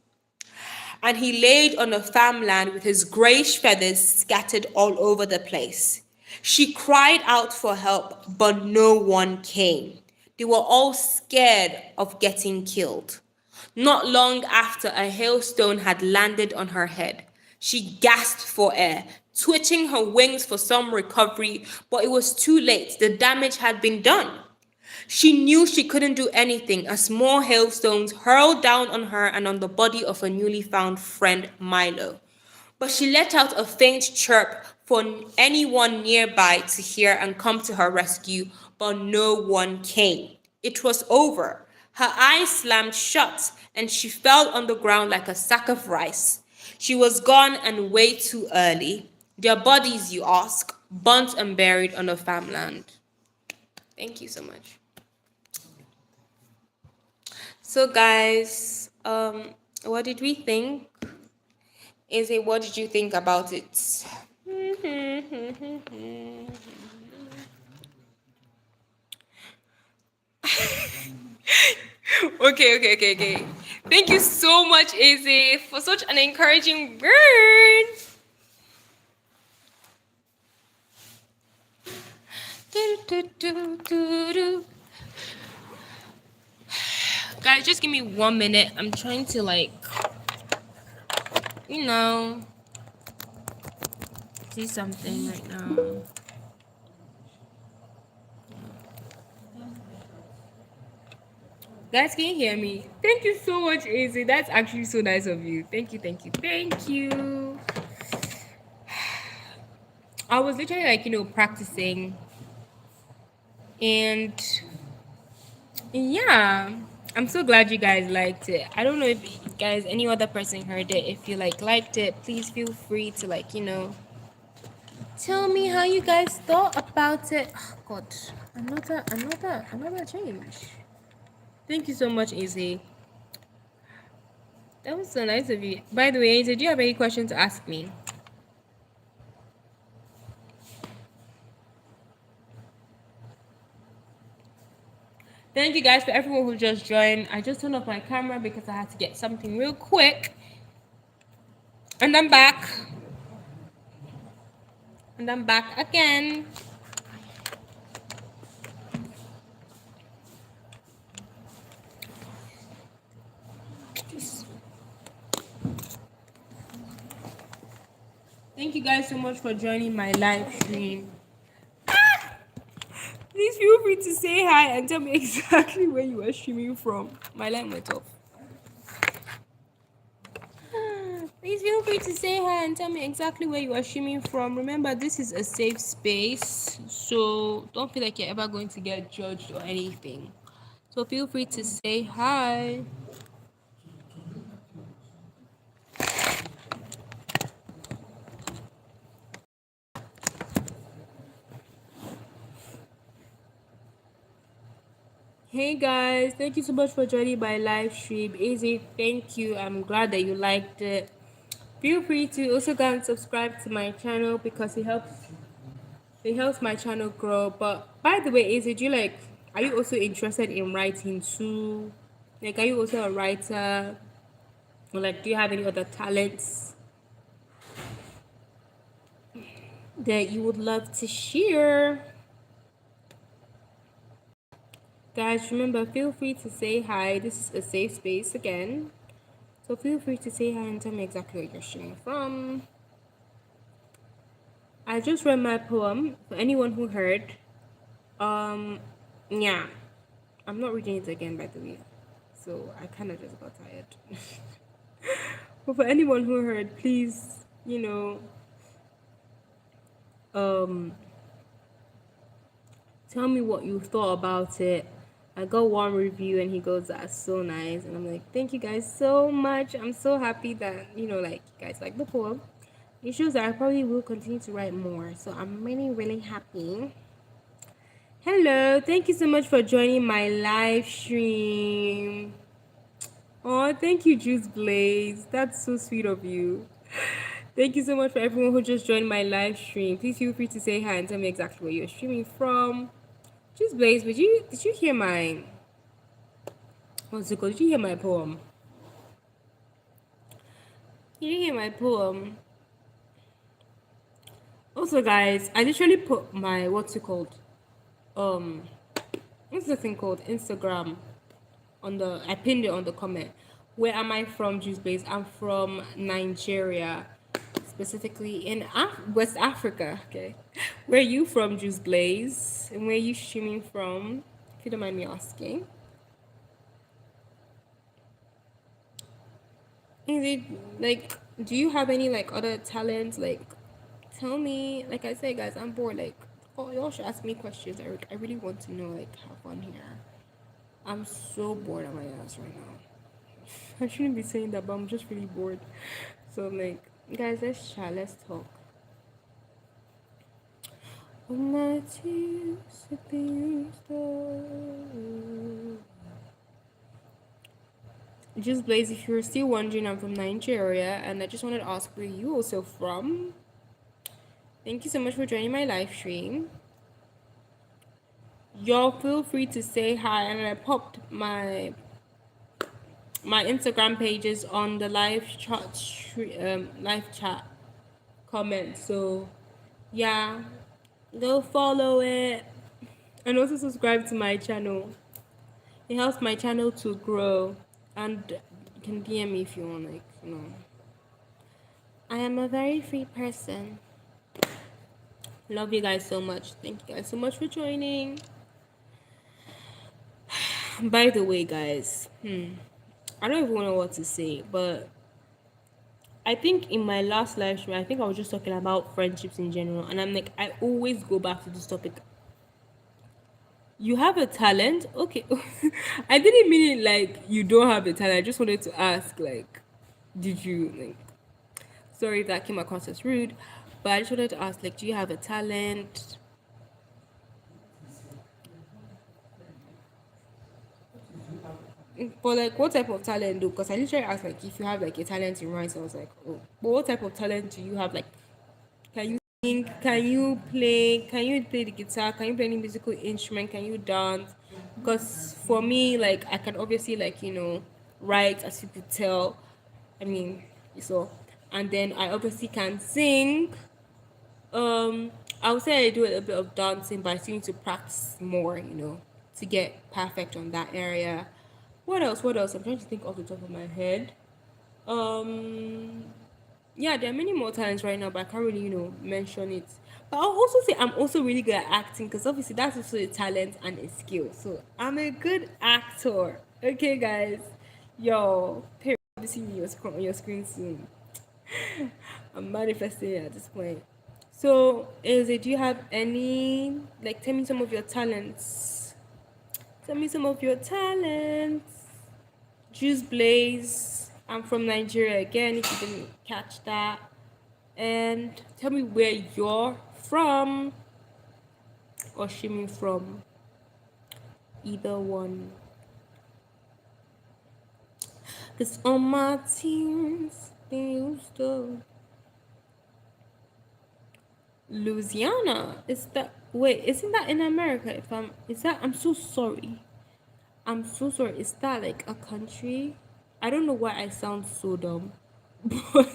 and he laid on a farmland with his grayish feathers scattered all over the place. She cried out for help, but no one came. They were all scared of getting killed. Not long after a hailstone had landed on her head, she gasped for air, twitching her wings for some recovery, but it was too late. The damage had been done. She knew she couldn't do anything as more hailstones hurled down on her and on the body of her newly found friend Milo. But she let out a faint chirp for anyone nearby to hear and come to her rescue, but no one came. It was over. Her eyes slammed shut, and she fell on the ground like a sack of rice. She was gone and way too early. Their bodies, you ask, burnt and buried on the farmland. Thank you so much. So, guys, what did we think? What did you think about it? Okay. Thank you so much, Eze, for such an encouraging word. guys, just give me 1 minute. I'm trying to like, you know, see something right now. Guys, can you hear me? Thank you so much, Izzy. That's actually so nice of you. Thank you, thank you, thank you. I was literally like, practicing. And yeah, I'm so glad you guys liked it. I don't know if you guys, any other person heard it. If you liked it, please feel free to tell me how you guys thought about it. Oh, God, another change. Thank you so much, Izzy. That was so nice of you. By the way, Izzy, do you have any questions to ask me? Thank you guys for everyone who just joined. I just turned off my camera because I had to get something real quick. And I'm back. And I'm back again. Thank you guys so much for joining my live stream. Please feel free to say hi and tell me exactly where you are streaming from. My line went off. Please feel free to say hi and tell me exactly where you are streaming from. Remember, this is a safe space, so don't feel like you're ever going to get judged or anything. So feel free to say hi. Hey guys, thank you so much for joining my live stream. Easy, thank you. I'm glad that you liked it. Feel free to also go and subscribe to my channel because it helps my channel grow. But by the way, Easy, are you also interested in writing too? Like, are you also a writer? Or do you have any other talents that you would love to share? Guys, remember, feel free to say hi. This is a safe space again. So feel free to say hi and tell me exactly where you're streaming from. I just read my poem for anyone who heard. Yeah. I'm not reading it again, by the way. So I kind of just got tired. But for anyone who heard, please, um, tell me what you thought about it. I got one review and he goes, "That's so nice." And I'm like, "Thank you guys so much. I'm so happy that, you guys like the poem. It shows that I probably will continue to write more. So I'm really, really happy. Hello, thank you so much for joining my live stream. Oh, thank you, Juice Blaze. That's so sweet of you. Thank you so much for everyone who just joined my live stream. Please feel free to say hi and tell me exactly where you're streaming from. Juice Blaze, did you hear my what's it called? Did you hear my poem? Did you hear my poem? Also, guys, I literally put my what's it called? Um, what's the thing called? Instagram I pinned it on the comment. Where am I from, Juice Blaze? I'm from Nigeria, specifically in West Africa. Okay, where are you from, Juice Blaze? And where are you streaming from? If you don't mind me asking. Is it do you have any other talents? Tell me. Like I say, guys, I'm bored. Oh, y'all should ask me questions. I really want to know have fun here. I'm so bored at my ass right now. I shouldn't be saying that, but I'm just really bored. So guys, let's chat. Let's talk. Just Blaze, if you're still wondering, I'm from Nigeria, and I just wanted to ask where you also from. Thank you so much for joining my live stream. Y'all feel free to say hi, and I popped my Instagram pages on the live chat comment. So yeah, go follow it and also subscribe to my channel. It helps my channel to grow. And you can DM me if you want, like, I am a very free person. Love you guys so much. Thank you guys so much for joining. By the way, guys, I don't even know what to say, but I think in my last live stream, I think I was just talking about friendships in general, and I'm like, I always go back to this topic. You have a talent, okay? I didn't mean it like you don't have a talent. I just wanted to ask, like, did you like? Sorry if that came across as rude, but I just wanted to ask, like, do you have a talent? But like, what type of talent though? Because I literally asked like if you have like a talent in writing. I was like, oh, but what type of talent do you have? Like, can you sing? Can you play? Can you play the guitar? Can you play any musical instrument? Can you dance? Because for me, like, I can obviously like write, as you could tell. I mean, so, and then I obviously can sing. I would say I do a little bit of dancing, but I still need to practice more, to get perfect on that area. What else? What else? I'm trying to think off the top of my head. Um, yeah, there are many more talents right now, but I can't really, mention it. But I'll also say I'm also really good at acting because obviously that's also a talent and a skill. So I'm a good actor. Okay, guys. Yo, period. See me on your screen soon. I'm manifesting it at this point. So, do you have any, like, tell me some of your talents? Tell me some of your talents. Juice Blaze. I'm from Nigeria again, if you didn't catch that. And tell me where you're from or streaming from. Either one. Cause all my teams, they used to. Louisiana. Is that, wait, isn't that in America? I'm so sorry. I'm so sorry. Is that like a country? I don't know why I sound so dumb, but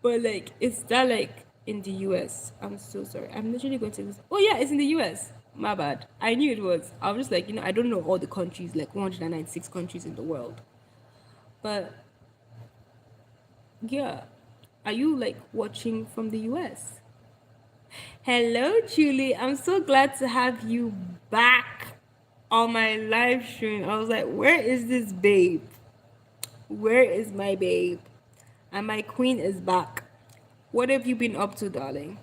like, is that like in the US? I'm so sorry. I'm literally going to. Oh yeah, it's in the US. My bad. I knew it was. I was just like, I don't know all the countries, like 196 countries in the world, but yeah. Are you like watching from the US? Hello, Julie. I'm so glad to have you back on my live stream. I was like, where is this babe? Where is my babe? And my queen is back. What have you been up to, darling?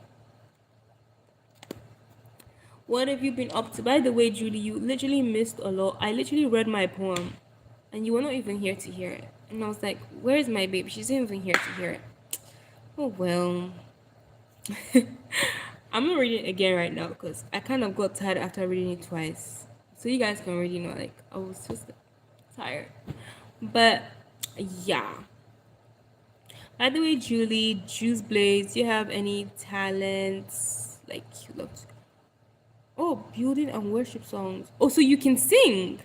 What have you been up to? By the way, Julie, you literally missed a lot. I literally read my poem and you were not even here to hear it. And I was like, where's my babe? She's not even here to hear it. Oh, well. I'm not reading it again right now because I kind of got tired after reading it twice. So you guys can already know, like, I was just tired. But yeah. By the way, Julie, Juice Blaze, do you have any talents? Like, you love to... Oh, building and worship songs. Oh, so you can sing.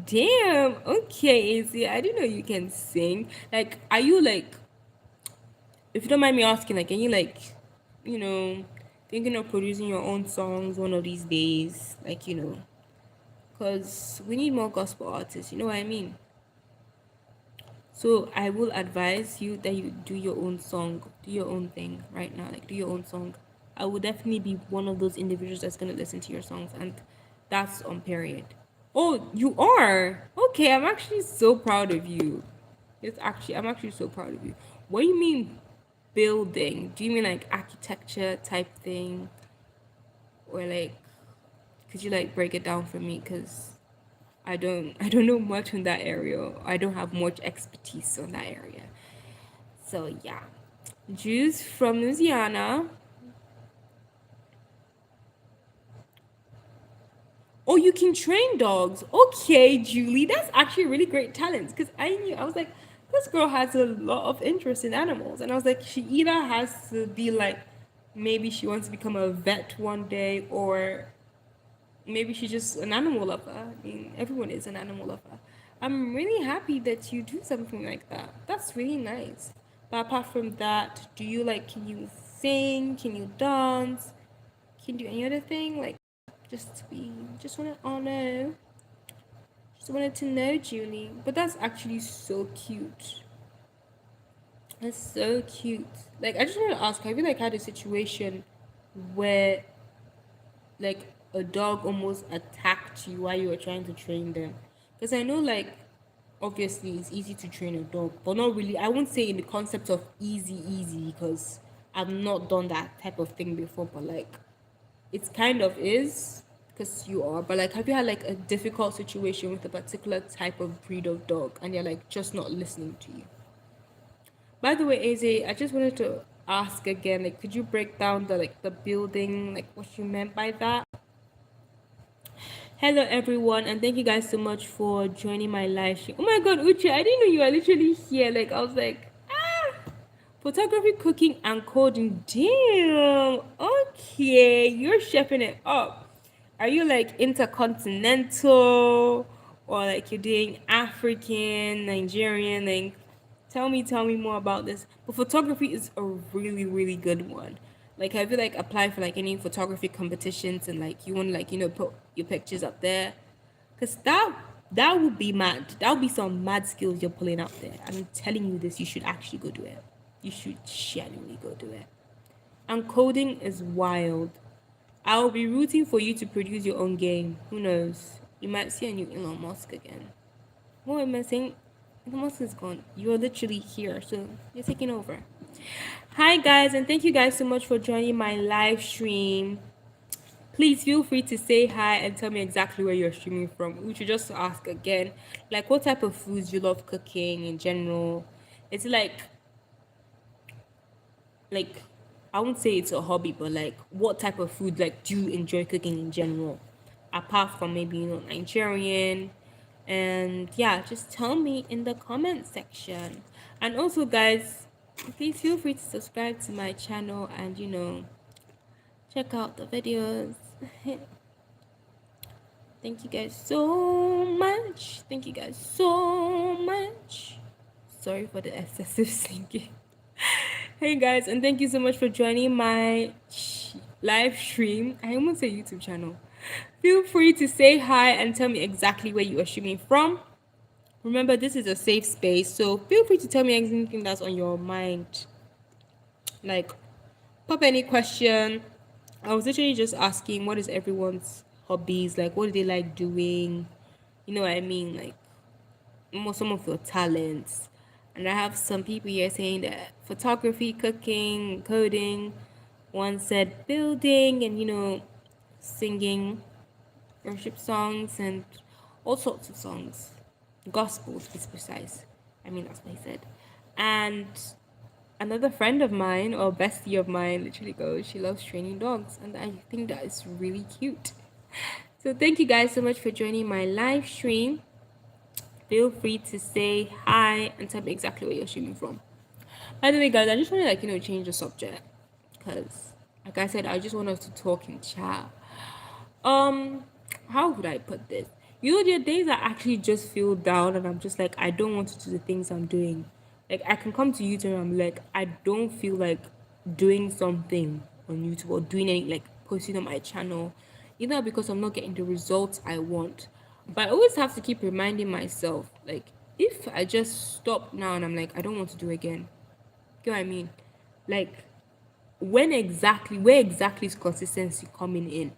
Damn. Okay, Izzy. I didn't know you can sing. Like, are you like, if you don't mind me asking, like, are you like, you know, thinking of producing your own songs one of these days? Like, because we need more gospel artists. You know what I mean? So I will advise you that you do your own song, do your own thing right now, like do your own song. I will definitely be one of those individuals that's gonna listen to your songs, and that's on period. Oh, you are? Okay, I'm actually so proud of you. I'm actually so proud of you. What do you mean building? Do you mean like architecture type thing? Or like, could you like break it down for me? Because I don't know much on that area. I don't have much expertise on that area. So yeah. Juice from Louisiana. Oh, you can train dogs. Okay, Julie, that's actually really great talent. Because I was like, this girl has a lot of interest in animals. And I was like, she either has to be like, maybe she wants to become a vet one day, or maybe she's just an animal lover. I mean, everyone is an animal lover. I'm really happy that you do something like that. That's really nice. But apart from that, do you like, can you sing? Can you dance? Can you do any other thing? Like, Just want to know. Just wanted to know, Julie. But that's actually so cute. That's so cute. Like, I just want to ask, have you like had a situation where like a dog almost attacked you while you were trying to train them? Because I know like obviously it's easy to train a dog, but not really. I won't say in the concept of easy because I've not done that type of thing before, but like it's kind of is because you are. But like, have you had like a difficult situation with a particular type of breed of dog and they're like just not listening to you? By the way, AJ, I just wanted to ask again, like, could you break down the like the building, like what you meant by that? Hello everyone, and thank you guys so much for joining my live stream. Oh my god, Uche, I didn't know you were literally here. Like I was like, photography, cooking, and coding. Damn. Okay, you're chefing it up. Are you like intercontinental or like you're doing African, Nigerian? Like, tell me more about this. But photography is a really, really good one. Like, have you like applied for like any photography competitions and like you want to like put your pictures up there? Cause that would be mad. That would be some mad skills you're pulling out there. I'm telling you this. You should actually go do it. You should genuinely go do it. And coding is wild. I'll be rooting for you to produce your own game. Who knows? You might see a new Elon Musk again. What am I saying? Elon Musk is gone. You're literally here, so you're taking over. Hi guys, and thank you guys so much for joining my live stream. Please feel free to say hi and tell me exactly where you're streaming from. We should just ask again, like what type of foods you love cooking in general. It's like I won't say it's a hobby, but like what type of food like do you enjoy cooking in general? Apart from maybe, Nigerian. And yeah, just tell me in the comment section. And also guys, please feel free to subscribe to my channel and check out the videos. Thank you guys so much. Thank you guys so much. Sorry for the excessive singing. Hey guys, and thank you so much for joining my live stream. I almost say YouTube channel. Feel free to say hi and tell me exactly where you are streaming from. Remember, this is a safe space, so feel free to tell me anything that's on your mind. Like, pop any question. I was literally just asking what is everyone's hobbies, like what do they like doing? You know what I mean? Like some of your talents. And I have some people here saying that photography, cooking, coding. One said building and singing worship songs and all sorts of songs. Gospel to be precise. I mean that's what he said. And another friend of mine or bestie of mine literally goes, she loves training dogs, and I think that is really cute. So thank you guys so much for joining my live stream. Feel free to say hi and tell me exactly where you're streaming from. By the way, guys, I just want to change the subject because, like I said, I just want us to talk and chat. How would I put this? There are days I actually just feel down and I'm just like I don't want to do the things I'm doing. Like I can come to YouTube and I'm like I don't feel like doing something on YouTube or doing any like posting on my channel, either because I'm not getting the results I want. But I always have to keep reminding myself, like, if I just stop now and I'm like, I don't want to do it again. You know what I mean? Like, where exactly is consistency coming in?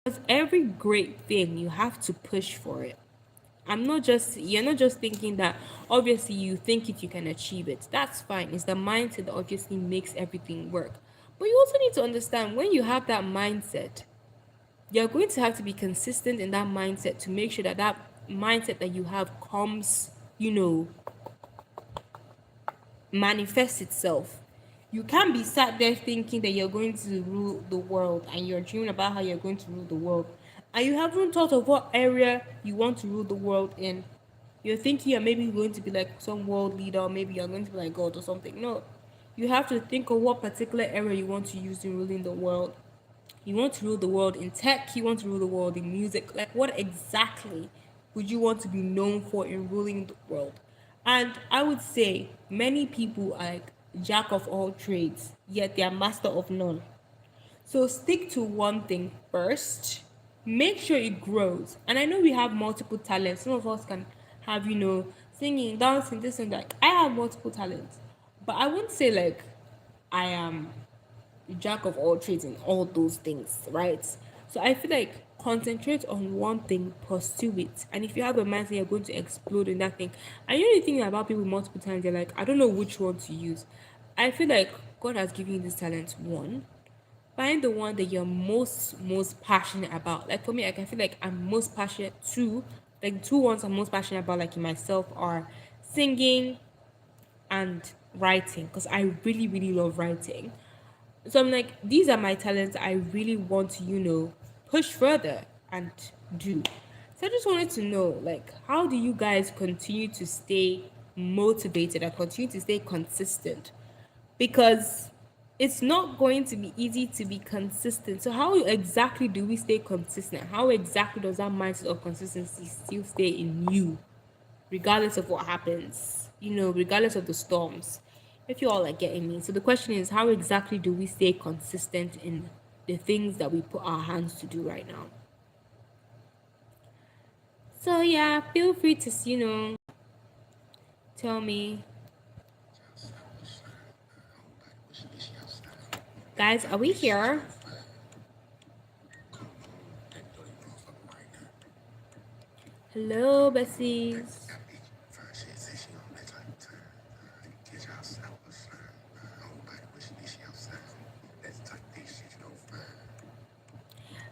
Because every great thing, you have to push for it. You're not just thinking that obviously you think it, you can achieve it. That's fine. It's the mindset that obviously makes everything work. But you also need to understand when you have that mindset, you're going to have to be consistent in that mindset to make sure that that mindset that you have comes, manifests itself. You can't be sat there thinking that you're going to rule the world and you're dreaming about how you're going to rule the world. And you haven't thought of what area you want to rule the world in. You're thinking you're maybe going to be like some world leader, or maybe you're going to be like God or something. No. You have to think of what particular area you want to use in ruling the world. You want to rule the world in tech, you want to rule the world in music. Like, what exactly would you want to be known for in ruling the world? And I would say many people are like jack of all trades, yet they are master of none. So stick to one thing first make sure it grows. And I know we have multiple talents. Some of us can have, singing, dancing, this and that. I have multiple talents. But I wouldn't say like I am jack of all trades in all those things, right? So I feel like concentrate on one thing, pursue it. And if you have a mindset you're going to explode in that thing, and you know the thing about people multiple times, they're like, I don't know which one to use. I feel like God has given you this talent. One, find the one that you're most passionate about. Like for me, like I feel like I'm most passionate two, like two ones I'm most passionate about, like in myself, are singing and writing, because I really love writing. So I'm like, these are my talents I really want to, push further and do. So I just wanted to know, like, how do you guys continue to stay motivated and continue to stay consistent? Because it's not going to be easy to be consistent. So how exactly do we stay consistent? How exactly does that mindset of consistency still stay in you, regardless of what happens, regardless of the storms? If you all are getting me. So the question is, how exactly do we stay consistent in the things that we put our hands to do right now? So yeah, feel free to, tell me. Guys, are we here? Hello, Bessies.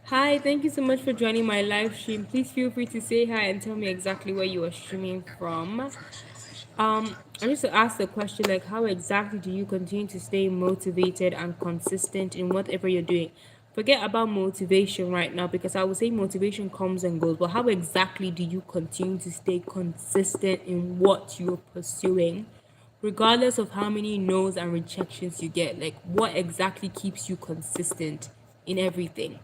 Hi, thank you so much for joining my live stream. Please feel free to say hi and tell me exactly where you are streaming from. I just to ask the question, like, how exactly do you continue to stay motivated and consistent in whatever you're doing? Forget about motivation right now, because I would say motivation comes and goes, but how exactly do you continue to stay consistent in what you're pursuing, regardless of how many no's and rejections you get? Like, what exactly keeps you consistent in everything?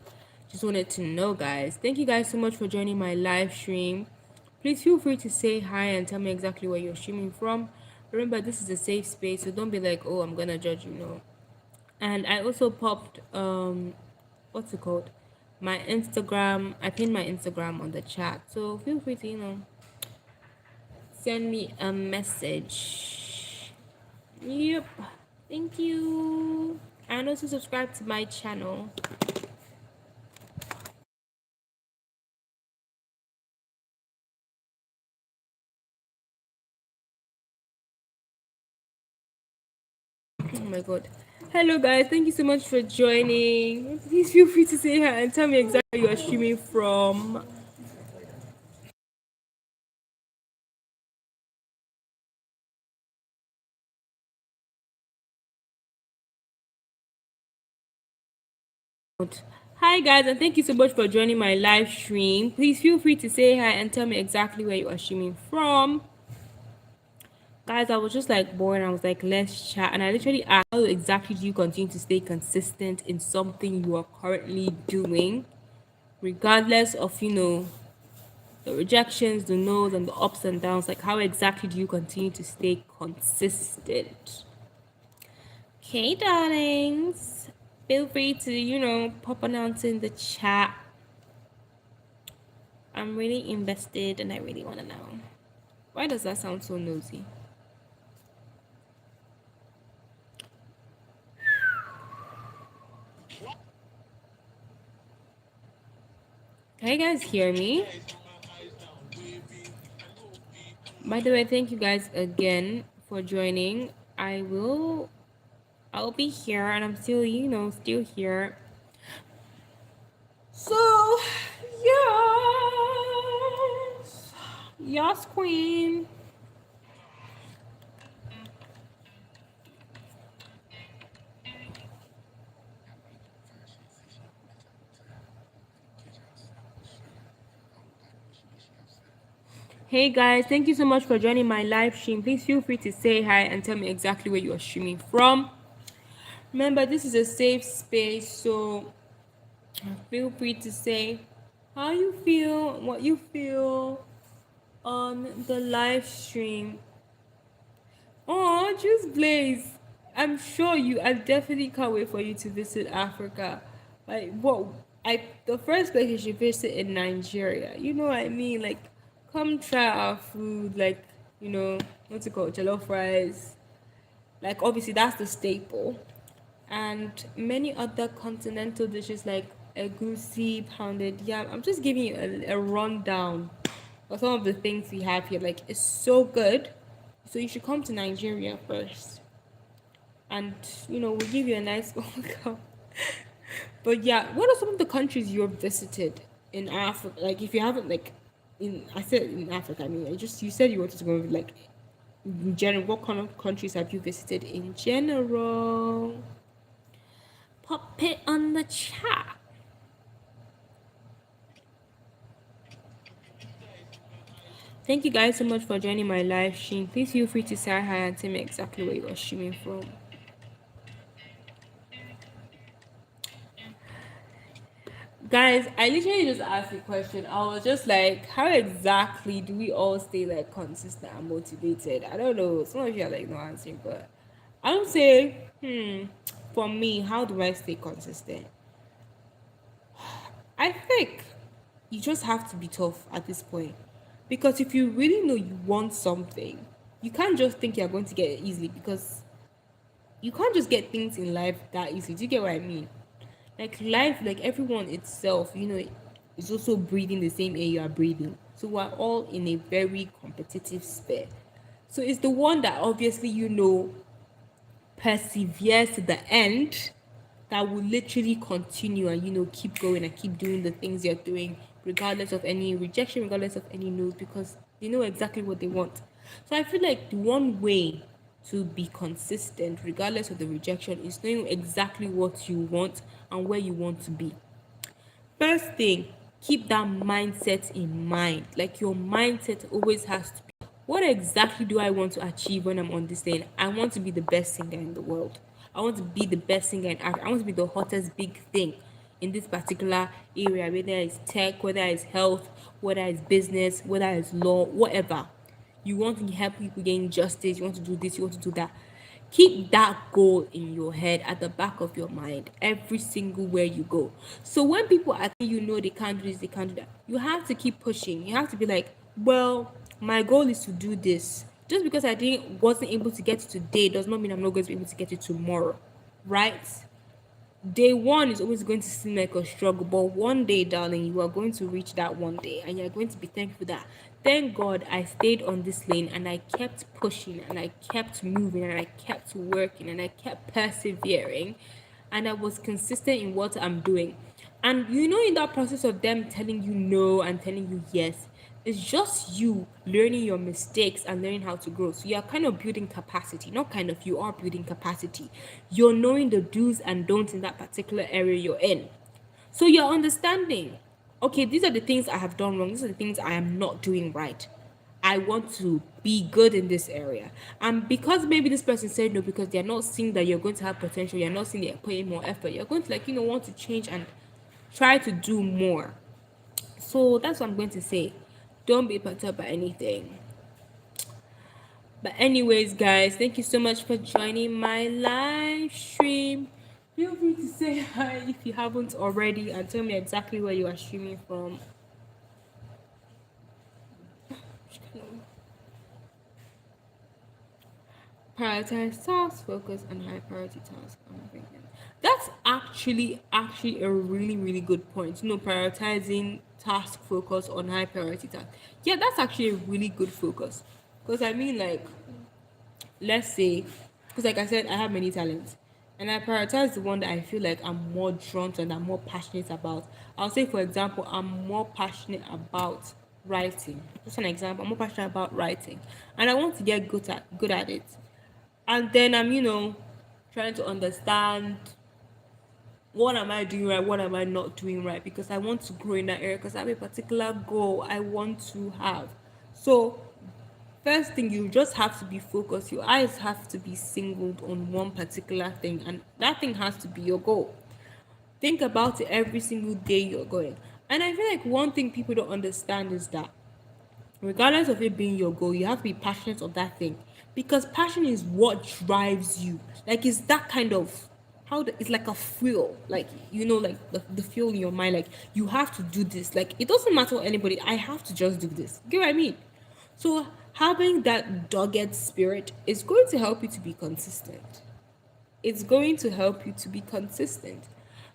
Just wanted to know, guys. Thank you guys so much for joining my live stream. Please feel free to say hi and tell me exactly where you're streaming from. Remember, this is a safe space, so don't be like, oh, I'm gonna judge you. No. And I also popped what's it called? My Instagram. I pinned my Instagram on the chat. So feel free to, send me a message. Yep. Thank you. And also subscribe to my channel. Oh my god. Hello guys, thank you so much for joining. Please feel free to say hi and tell me exactly where you are streaming from. Hi guys, and thank you so much for joining my live stream. Please feel free to say hi and tell me exactly where you are streaming from. Guys, I was just like bored. I was like, let's chat. And I literally asked, how exactly do you continue to stay consistent in something you are currently doing, regardless of, the rejections, the no's, and the ups and downs? Like, how exactly do you continue to stay consistent? Okay, darlings. Feel free to, pop an answer in the chat. I'm really invested and I really want to know. Why does that sound so nosy? Can you guys hear me? By the way, thank you guys again for joining. I'll be here and I'm still, still here. So, yes. Yes, queen. Hey guys, thank you so much for joining my live stream. Please feel free to say hi and tell me exactly where you are streaming from. Remember, this is a safe space, so feel free to say how you feel, what you feel on the live stream. Oh, just Blaze. I definitely can't wait for you to visit Africa. Like, what? the first place you should visit in Nigeria. You know what I mean? Like, come try our food. Like, what's it called? Jollof rice. Like, obviously that's the staple, and many other continental dishes like egusi, pounded yam. I'm just giving you a rundown of some of the things we have here. Like, it's so good. So you should come to Nigeria first, and we'll give you a nice welcome. But yeah, what are some of the countries you've visited in Africa? Like, if you haven't, like, I said in Africa. I mean, you said you wanted to go, like, in general. What kind of countries have you visited in general? Pop it on the chat. Thank you guys so much for joining my live stream. Please feel free to say hi and tell me exactly where you are streaming from. Guys, I literally just asked a question. I was just like, how exactly do we all stay like consistent and motivated? I don't know. Some of you are like no answering, but I would say, for me, how do I stay consistent? I think you just have to be tough at this point. Because if you really know you want something, you can't just think you're going to get it easily, because you can't just get things in life that easily. Do you get what I mean? Like, life, like everyone itself, is also breathing the same air you are breathing. So we're all in a very competitive sphere. So it's the one that obviously perseveres to the end that will literally continue and keep going and keep doing the things you're doing, regardless of any rejection, regardless of any no's, because they know exactly what they want. So I feel like the one way to be consistent regardless of the rejection is knowing exactly what you want and where you want to be. First thing, keep that mindset in mind. Like, your mindset always has to be, what exactly do I want to achieve when I'm on this lane? I want to be the best singer in the world. I want to be the best singer in Africa. I want to be the hottest big thing in this particular area, whether it's tech, whether it's health, whether it's business, whether it's law, whatever. You want to help people gain justice, you want to do this, you want to do that. Keep that goal in your head, at the back of your mind, every single where you go. So when people are telling they can't do this, they can't do that, you have to keep pushing. You have to be like, well, my goal is to do this. Just because I didn't wasn't able to get it today does not mean I'm not going to be able to get it tomorrow, right? Day one is always going to seem like a struggle, but one day, darling, you are going to reach that one day, and you're going to be thankful that, thank God I stayed on this lane and I kept pushing and I kept moving and I kept working and I kept persevering, and I was consistent in what I'm doing. And in that process of them telling you no and telling you yes, it's just you learning your mistakes and learning how to grow. So you're kind of building capacity. Not kind of, you are building capacity. You're knowing the do's and don'ts in that particular area you're in. So you're understanding, okay, these are the things I have done wrong. These are the things I am not doing right. I want to be good in this area. And because maybe this person said no, because they're not seeing that you're going to have potential, you're not seeing that you're putting more effort, you're going to want to change and try to do more. So that's what I'm going to say. Don't be perturbed by anything. But anyways, guys, thank you so much for joining my live stream. Feel free to say hi if you haven't already and tell me exactly where you are streaming from. Prioritize tasks, focus on high priority tasks. That's actually a really, really good point. Prioritizing task focus on high priority tasks. Yeah, that's actually a really good focus. Because I mean, like, let's say, because like I said, I have many talents, and I prioritize the one that I feel like I'm more drawn to and I'm more passionate about. I'll say, for example, I'm more passionate about writing. Just an example, I'm more passionate about writing, and I want to get good at it. And then I'm trying to understand, what am I doing right, what am I not doing right, because I want to grow in that area, because I have a particular goal I want to have. So first thing, you just have to be focused. Your eyes have to be singled on one particular thing, and that thing has to be your goal. Think about it every single day you're going. And I feel like one thing people don't understand is that regardless of it being your goal, you have to be passionate of that thing, because passion is what drives you. Like, it's that kind of, it's like a fuel, like like the fuel in your mind, like you have to do this, like it doesn't matter what anybody, I have to just do this. Get what I mean? So having that dogged spirit is going to help you to be consistent. It's going to help you to be consistent,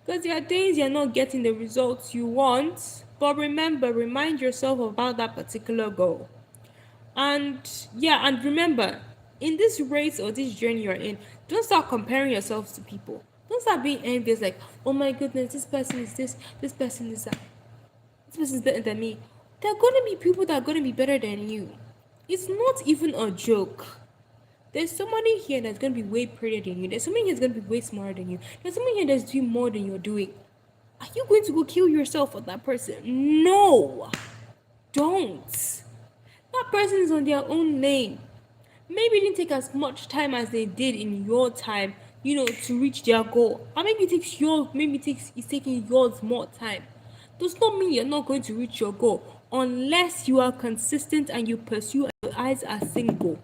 because there are days you're not getting the results you want, but remember, remind yourself about that particular goal. And yeah, and remember, in this race or this journey you're in, don't start comparing yourselves to people. Don't start being envious, like, oh my goodness, this person is this person is that, this person is better than me. There are gonna be people that are gonna be better than you. It's not even a joke. There's somebody here that's gonna be way prettier than you. There's somebody here that's gonna be way smarter than you. There's somebody here that's doing more than you're doing. Are you going to go kill yourself for that person? No, don't. That person is on their own lane. Maybe it didn't take as much time as they did in your time, to reach their goal. And maybe it's taking yours more time. Does not mean you're not going to reach your goal unless you are consistent and you pursue and your eyes are single.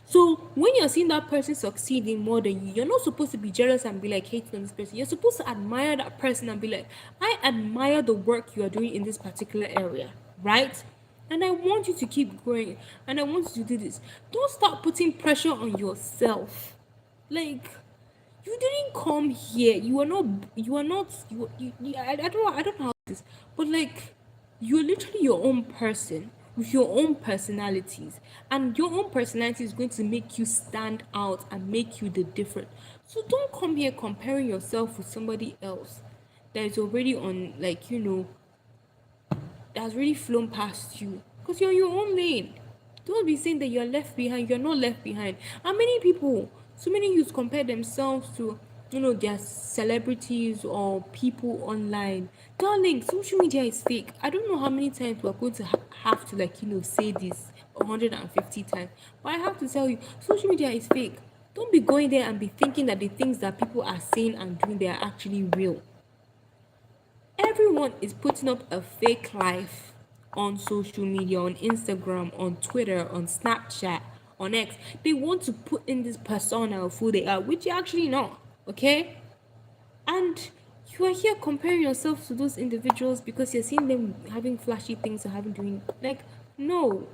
So when you're seeing that person succeeding more than you, you're not supposed to be jealous and be like hating on this person. You're supposed to admire that person and be like, I admire the work you are doing in this particular area, right? And I want you to keep growing, and I want you to do this. Don't start putting pressure on yourself. Like, you didn't come here. You are not, I don't know how this, but like, you're literally your own person with your own personalities, and your own personality is going to make you stand out and make you the different. So don't come here comparing yourself with somebody else that is already on, like, that's really flown past you, because you're your own lane. Don't be saying that you're left behind. You're not left behind. And many people, so many youths compare themselves to, their celebrities or people online. Darling, social media is fake. I don't know how many times we're going to have to, like, say this 150 times, but I have to tell you, social media is fake. Don't be going there and be thinking that the things that people are saying and doing, they are actually real. Everyone is putting up a fake life on social media, on Instagram, on Twitter, on Snapchat, on X. They want to put in this persona of who they are, which you're actually not, okay? And you are here comparing yourself to those individuals because you're seeing them having flashy things or having doing, like, no.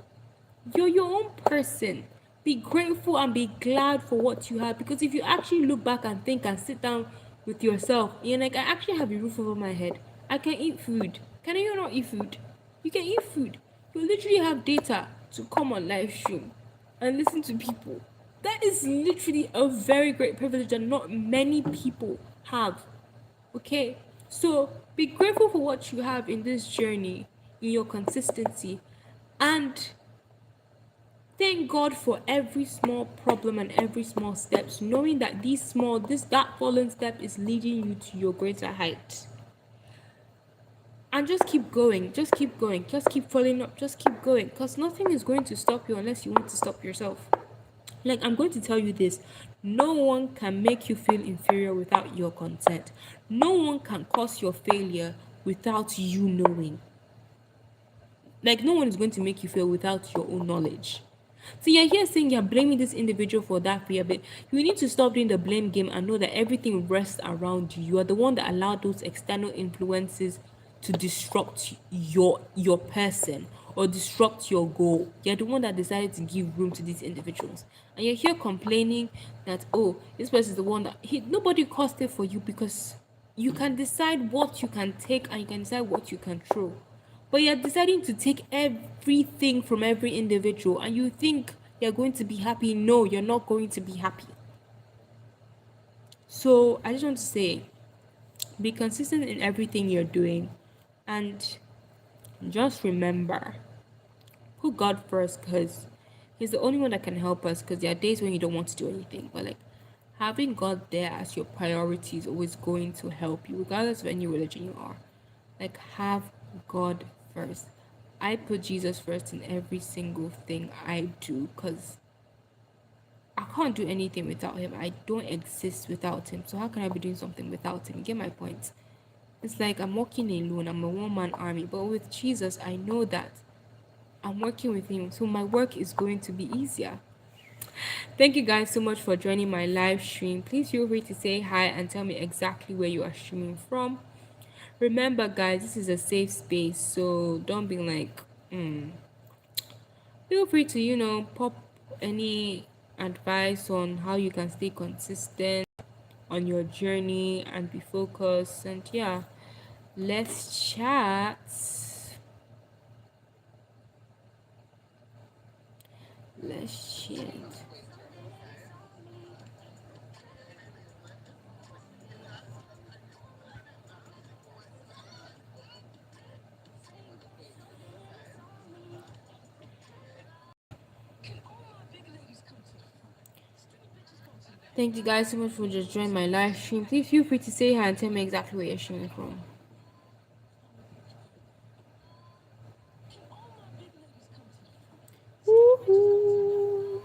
You're your own person. Be grateful and be glad for what you have, because if you actually look back and think and sit down with yourself, you're like, I actually have a roof over my head. I can eat food. Can you not eat food? You can eat food. You literally have data to come on live stream and listen to people. That is literally a very great privilege that not many people have. Okay? So be grateful for what you have in this journey, in your consistency, and thank God for every small problem and every small steps, knowing that that fallen step is leading you to your greater height. And just keep going, just keep going, just keep following up, just keep going, because nothing is going to stop you unless you want to stop yourself. Like, I'm going to tell you this: no one can make you feel inferior without your consent. No one can cause your failure without you knowing. Like, no one is going to make you fail without your own knowledge. So you're here saying you're blaming this individual for that fear, but you need to stop doing the blame game and know that everything rests around you. You are the one that allowed those external influences to disrupt your person or disrupt your goal. You're the one that decided to give room to these individuals. And you're here complaining that, oh, this person is the one that nobody caused it for you, because you can decide what you can take and you can decide what you can throw. But you're deciding to take everything from every individual and you think you're going to be happy. No, you're not going to be happy. So I just want to say, be consistent in everything you're doing, and just remember, put God first, because He's the only one that can help us, because there are days when you don't want to do anything. But like, having God there as your priority is always going to help you, regardless of any religion you are. Like, have God first. I put Jesus first in every single thing I do, because I can't do anything without him. I don't exist without him. So how can I be doing something without him? You get my point? It's like I'm working alone. I'm a one-man army. But with Jesus, I know that I'm working with him. So my work is going to be easier. Thank you guys so much for joining my live stream. Please feel free to say hi and tell me exactly where you are streaming from. Remember, guys, this is a safe space, so don't be like, feel free to, pop any advice on how you can stay consistent on your journey and be focused. And yeah, let's chat. Let's chat. Thank you guys so much for just joining my live stream. Please feel free to say hi and tell me exactly where you're streaming from. Woohoo!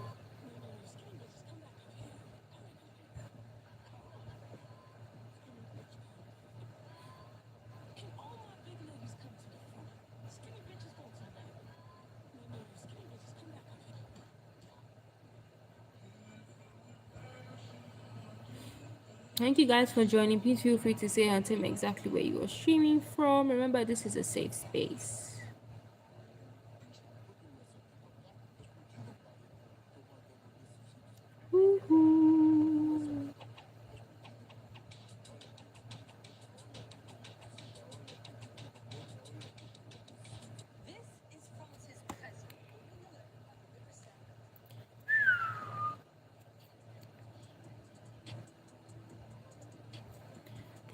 Thank you guys for joining. Please feel free to say and tell me exactly where you are streaming from. Remember, this is a safe space. Woohoo!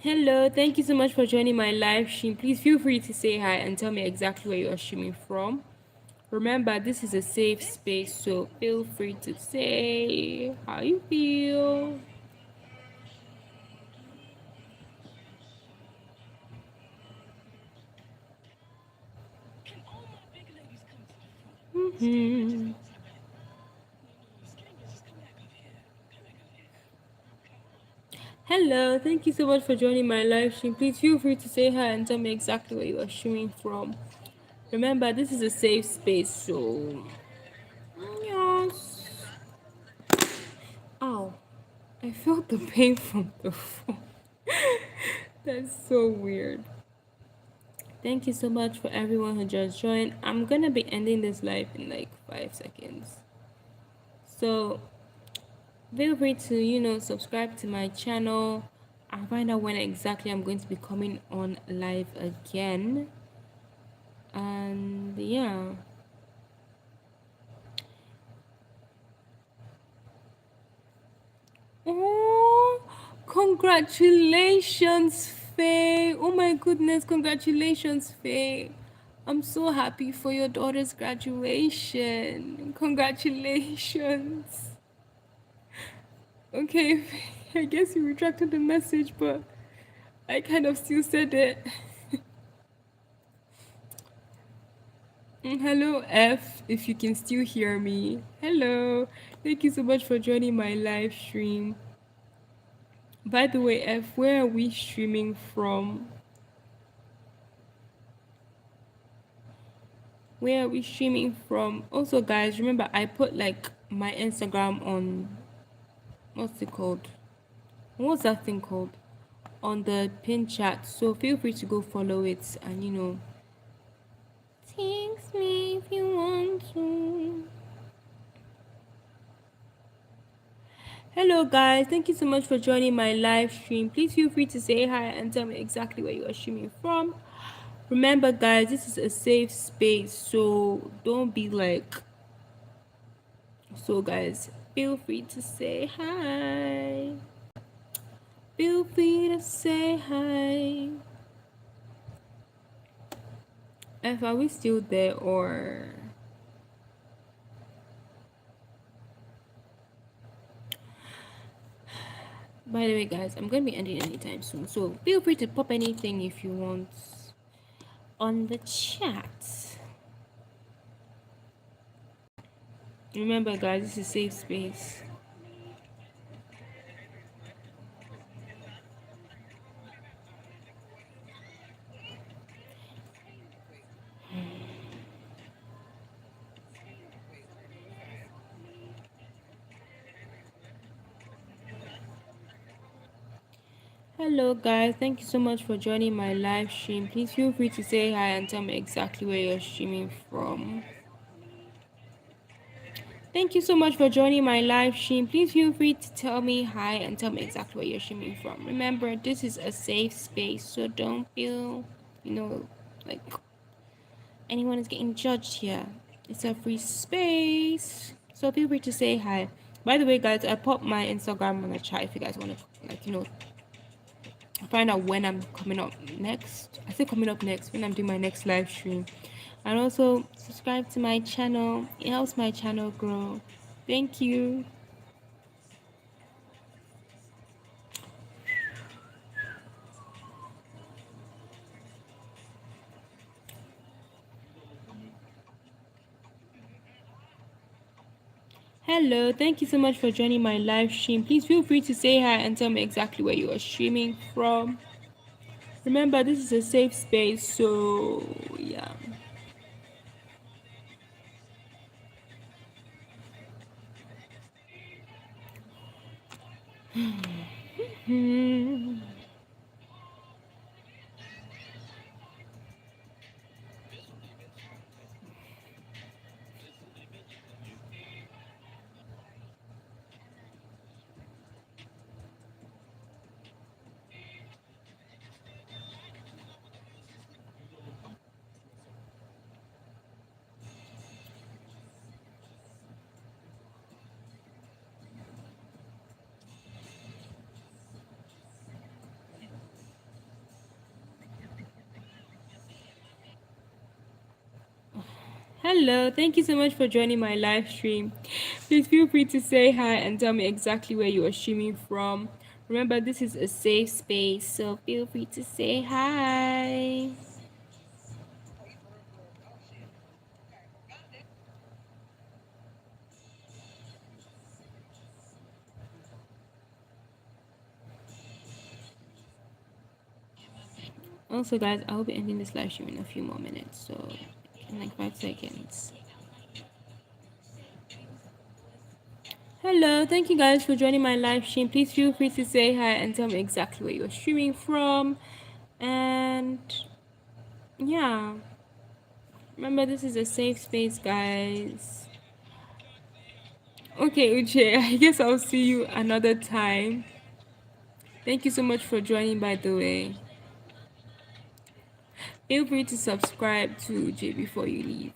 Hello, thank you so much for joining my live stream. Please feel free to say hi and tell me exactly where you are streaming from. Remember, this is a safe space, so feel free to say how you feel. Mhm. Hello, thank you so much for joining my live stream. Please feel free to say hi and tell me exactly where you are streaming from. Remember, this is a safe space, so yes. Ow, I felt the pain from the phone. That's so weird. Thank you so much for everyone who just joined. I'm gonna be ending this live in like 5 seconds. So feel free to, subscribe to my channel. I'll find out when exactly I'm going to be coming on live again. And yeah. Oh, congratulations, Faye. Oh my goodness, congratulations, Faye. I'm so happy for your daughter's graduation. Congratulations. Okay, I guess you retracted the message, but I kind of still said it. Hello, F, if you can still hear me. Hello. Thank you so much for joining my live stream. By the way, F, where are we streaming from? Where are we streaming from? Also, guys, remember I put like my Instagram on what's it called? What's that thing called? On the pin chat. So feel free to go follow it and text me if you want to. Hello guys, thank you so much for joining my live stream. Please feel free to say hi and tell me exactly where you are streaming from. Remember guys, this is a safe space, so don't be like, so guys, feel free to say hi. Feel free to say hi. If are we still there or by the way guys, I'm gonna be ending anytime soon. So feel free to pop anything if you want on the chat. Remember guys, this is a safe space. Hello, guys. Thank you so much for joining my live stream. Please feel free to say hi and tell me exactly where you're streaming from. Thank you so much for joining my live stream. Please feel free to tell me hi and tell me exactly where you're streaming from. Remember, this is a safe space, so don't feel, like anyone is getting judged here. It's a free space, so feel free to say hi. By the way, guys, I put my Instagram on the chat if you guys want to, find out when I'm coming up next. I say coming up next when I'm doing my next live stream. And also subscribe to my channel. It helps my channel grow. Thank you. Hello, thank you so much for joining my live stream. Please feel free to say hi and tell me exactly where you are streaming from. Remember, this is a safe space, so yeah. Hmm. Hello, thank you so much for joining my live stream. Please feel free to say hi and tell me exactly where you are streaming from. Remember, this is a safe space, so feel free to say hi. Also, guys, I'll be ending this live stream in a few more minutes, so in like 5 seconds. Hello, thank you guys for joining my live stream. Please feel free to say hi and tell me exactly where you're streaming from. And yeah, remember, this is a safe space, guys. Okay, Uche, I guess I'll see you another time. Thank you so much for joining, by the way. Feel free to subscribe to Uche before you leave.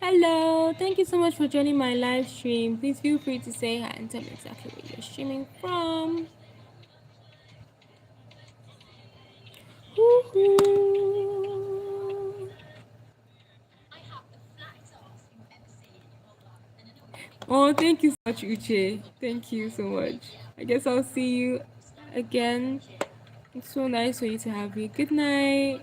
Hello, thank you so much for joining my live stream. Please feel free to say hi and tell me exactly where you're streaming from. Woohoo! Oh, thank you so much, Uche. Thank you so much. I guess I'll see you again. It's so nice for you to have me. Good night.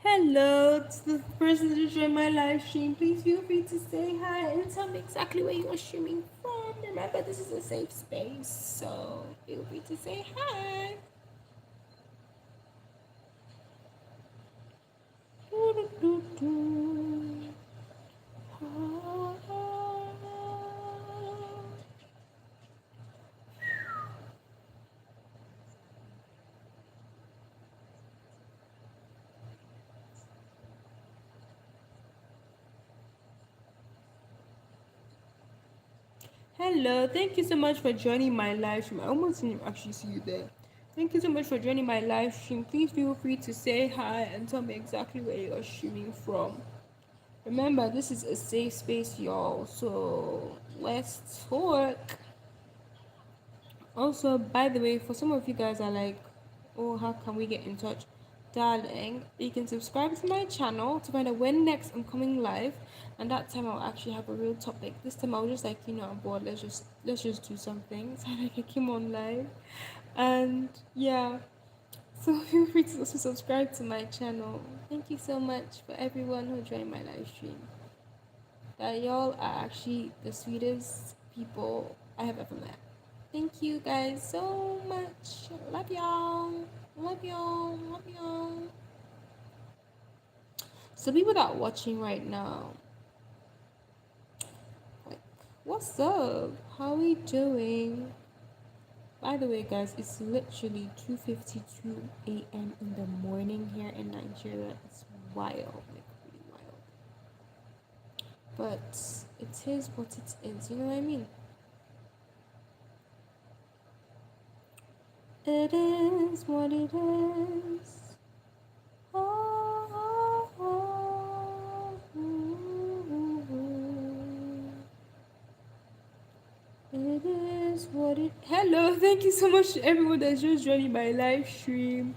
Hello to the person who joined my live stream. Please feel free to say hi and tell me exactly where you are streaming from. Remember, this is a safe space, so feel free to say hi. Hello, thank you so much for joining my live stream. I almost didn't actually see you there. Thank you so much for joining my live stream. Please feel free to say hi and tell me exactly where you're streaming from. Remember, this is a safe space, y'all. So let's talk. Also, by the way, for some of you guys are like, oh, how can we get in touch? Darling, you can subscribe to my channel to find out when next I'm coming live, and that time I'll actually have a real topic. This time I'll just like, I'm bored. Let's just do something. So like I came on live, and yeah. So feel free to also subscribe to my channel. Thank you so much for everyone who joined my live stream. That y'all are actually the sweetest people I have ever met. Thank you guys so much. Love y'all. Love y'all. Love y'all. So people that are watching right now, What's up? How are we doing? By the way, guys, it's literally 2:52 a.m. in the morning here in Nigeria. It's wild, like really wild. But it is what it is, you know what I mean? It is what it is. Oh, oh, oh, it is what it. Hello, thank you so much to everyone that's just joining my live stream.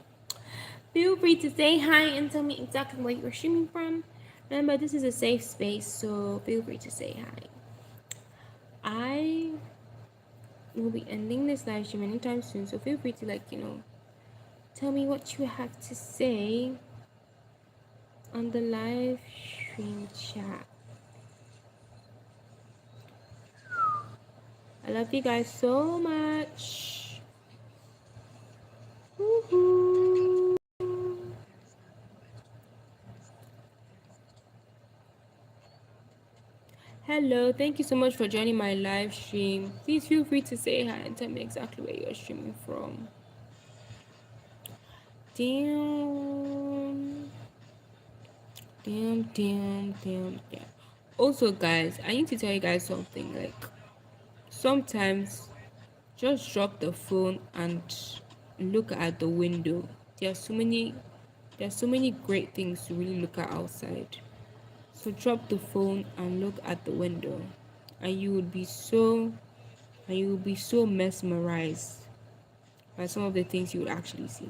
Feel free to say hi and tell me exactly where you're streaming from. Remember, this is a safe space, so feel free to say hi. I will be ending this live stream anytime soon, so feel free to tell me what you have to say on the live stream chat. I love you guys so much. Woohoo. Hello, thank you so much for joining my live stream. Please feel free to say hi and tell me exactly where you're streaming from. Damn. Damn. Also, guys, I need to tell you guys something. Like, sometimes just drop the phone and look at the window. There's so many great things to really look at outside. So drop the phone and look at the window, and you will be so mesmerized by some of the things you would actually see.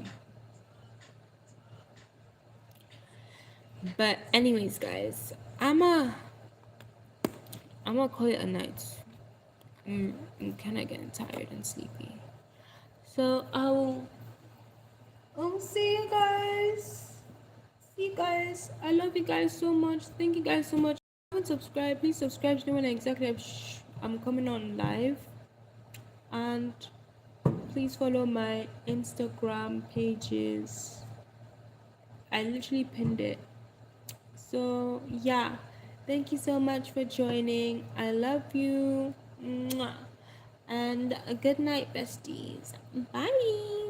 But anyways, guys, I'm gonna call it a night. I'm kind of getting tired and sleepy, so I'll see you guys. See you guys. I love you guys so much. Thank you guys so much. If you haven't subscribed, please subscribe to know when exactly I'm coming on live. And please follow my Instagram pages. I literally pinned it. So yeah, thank you so much for joining. I love you. Mwah. And a good night, besties. Bye.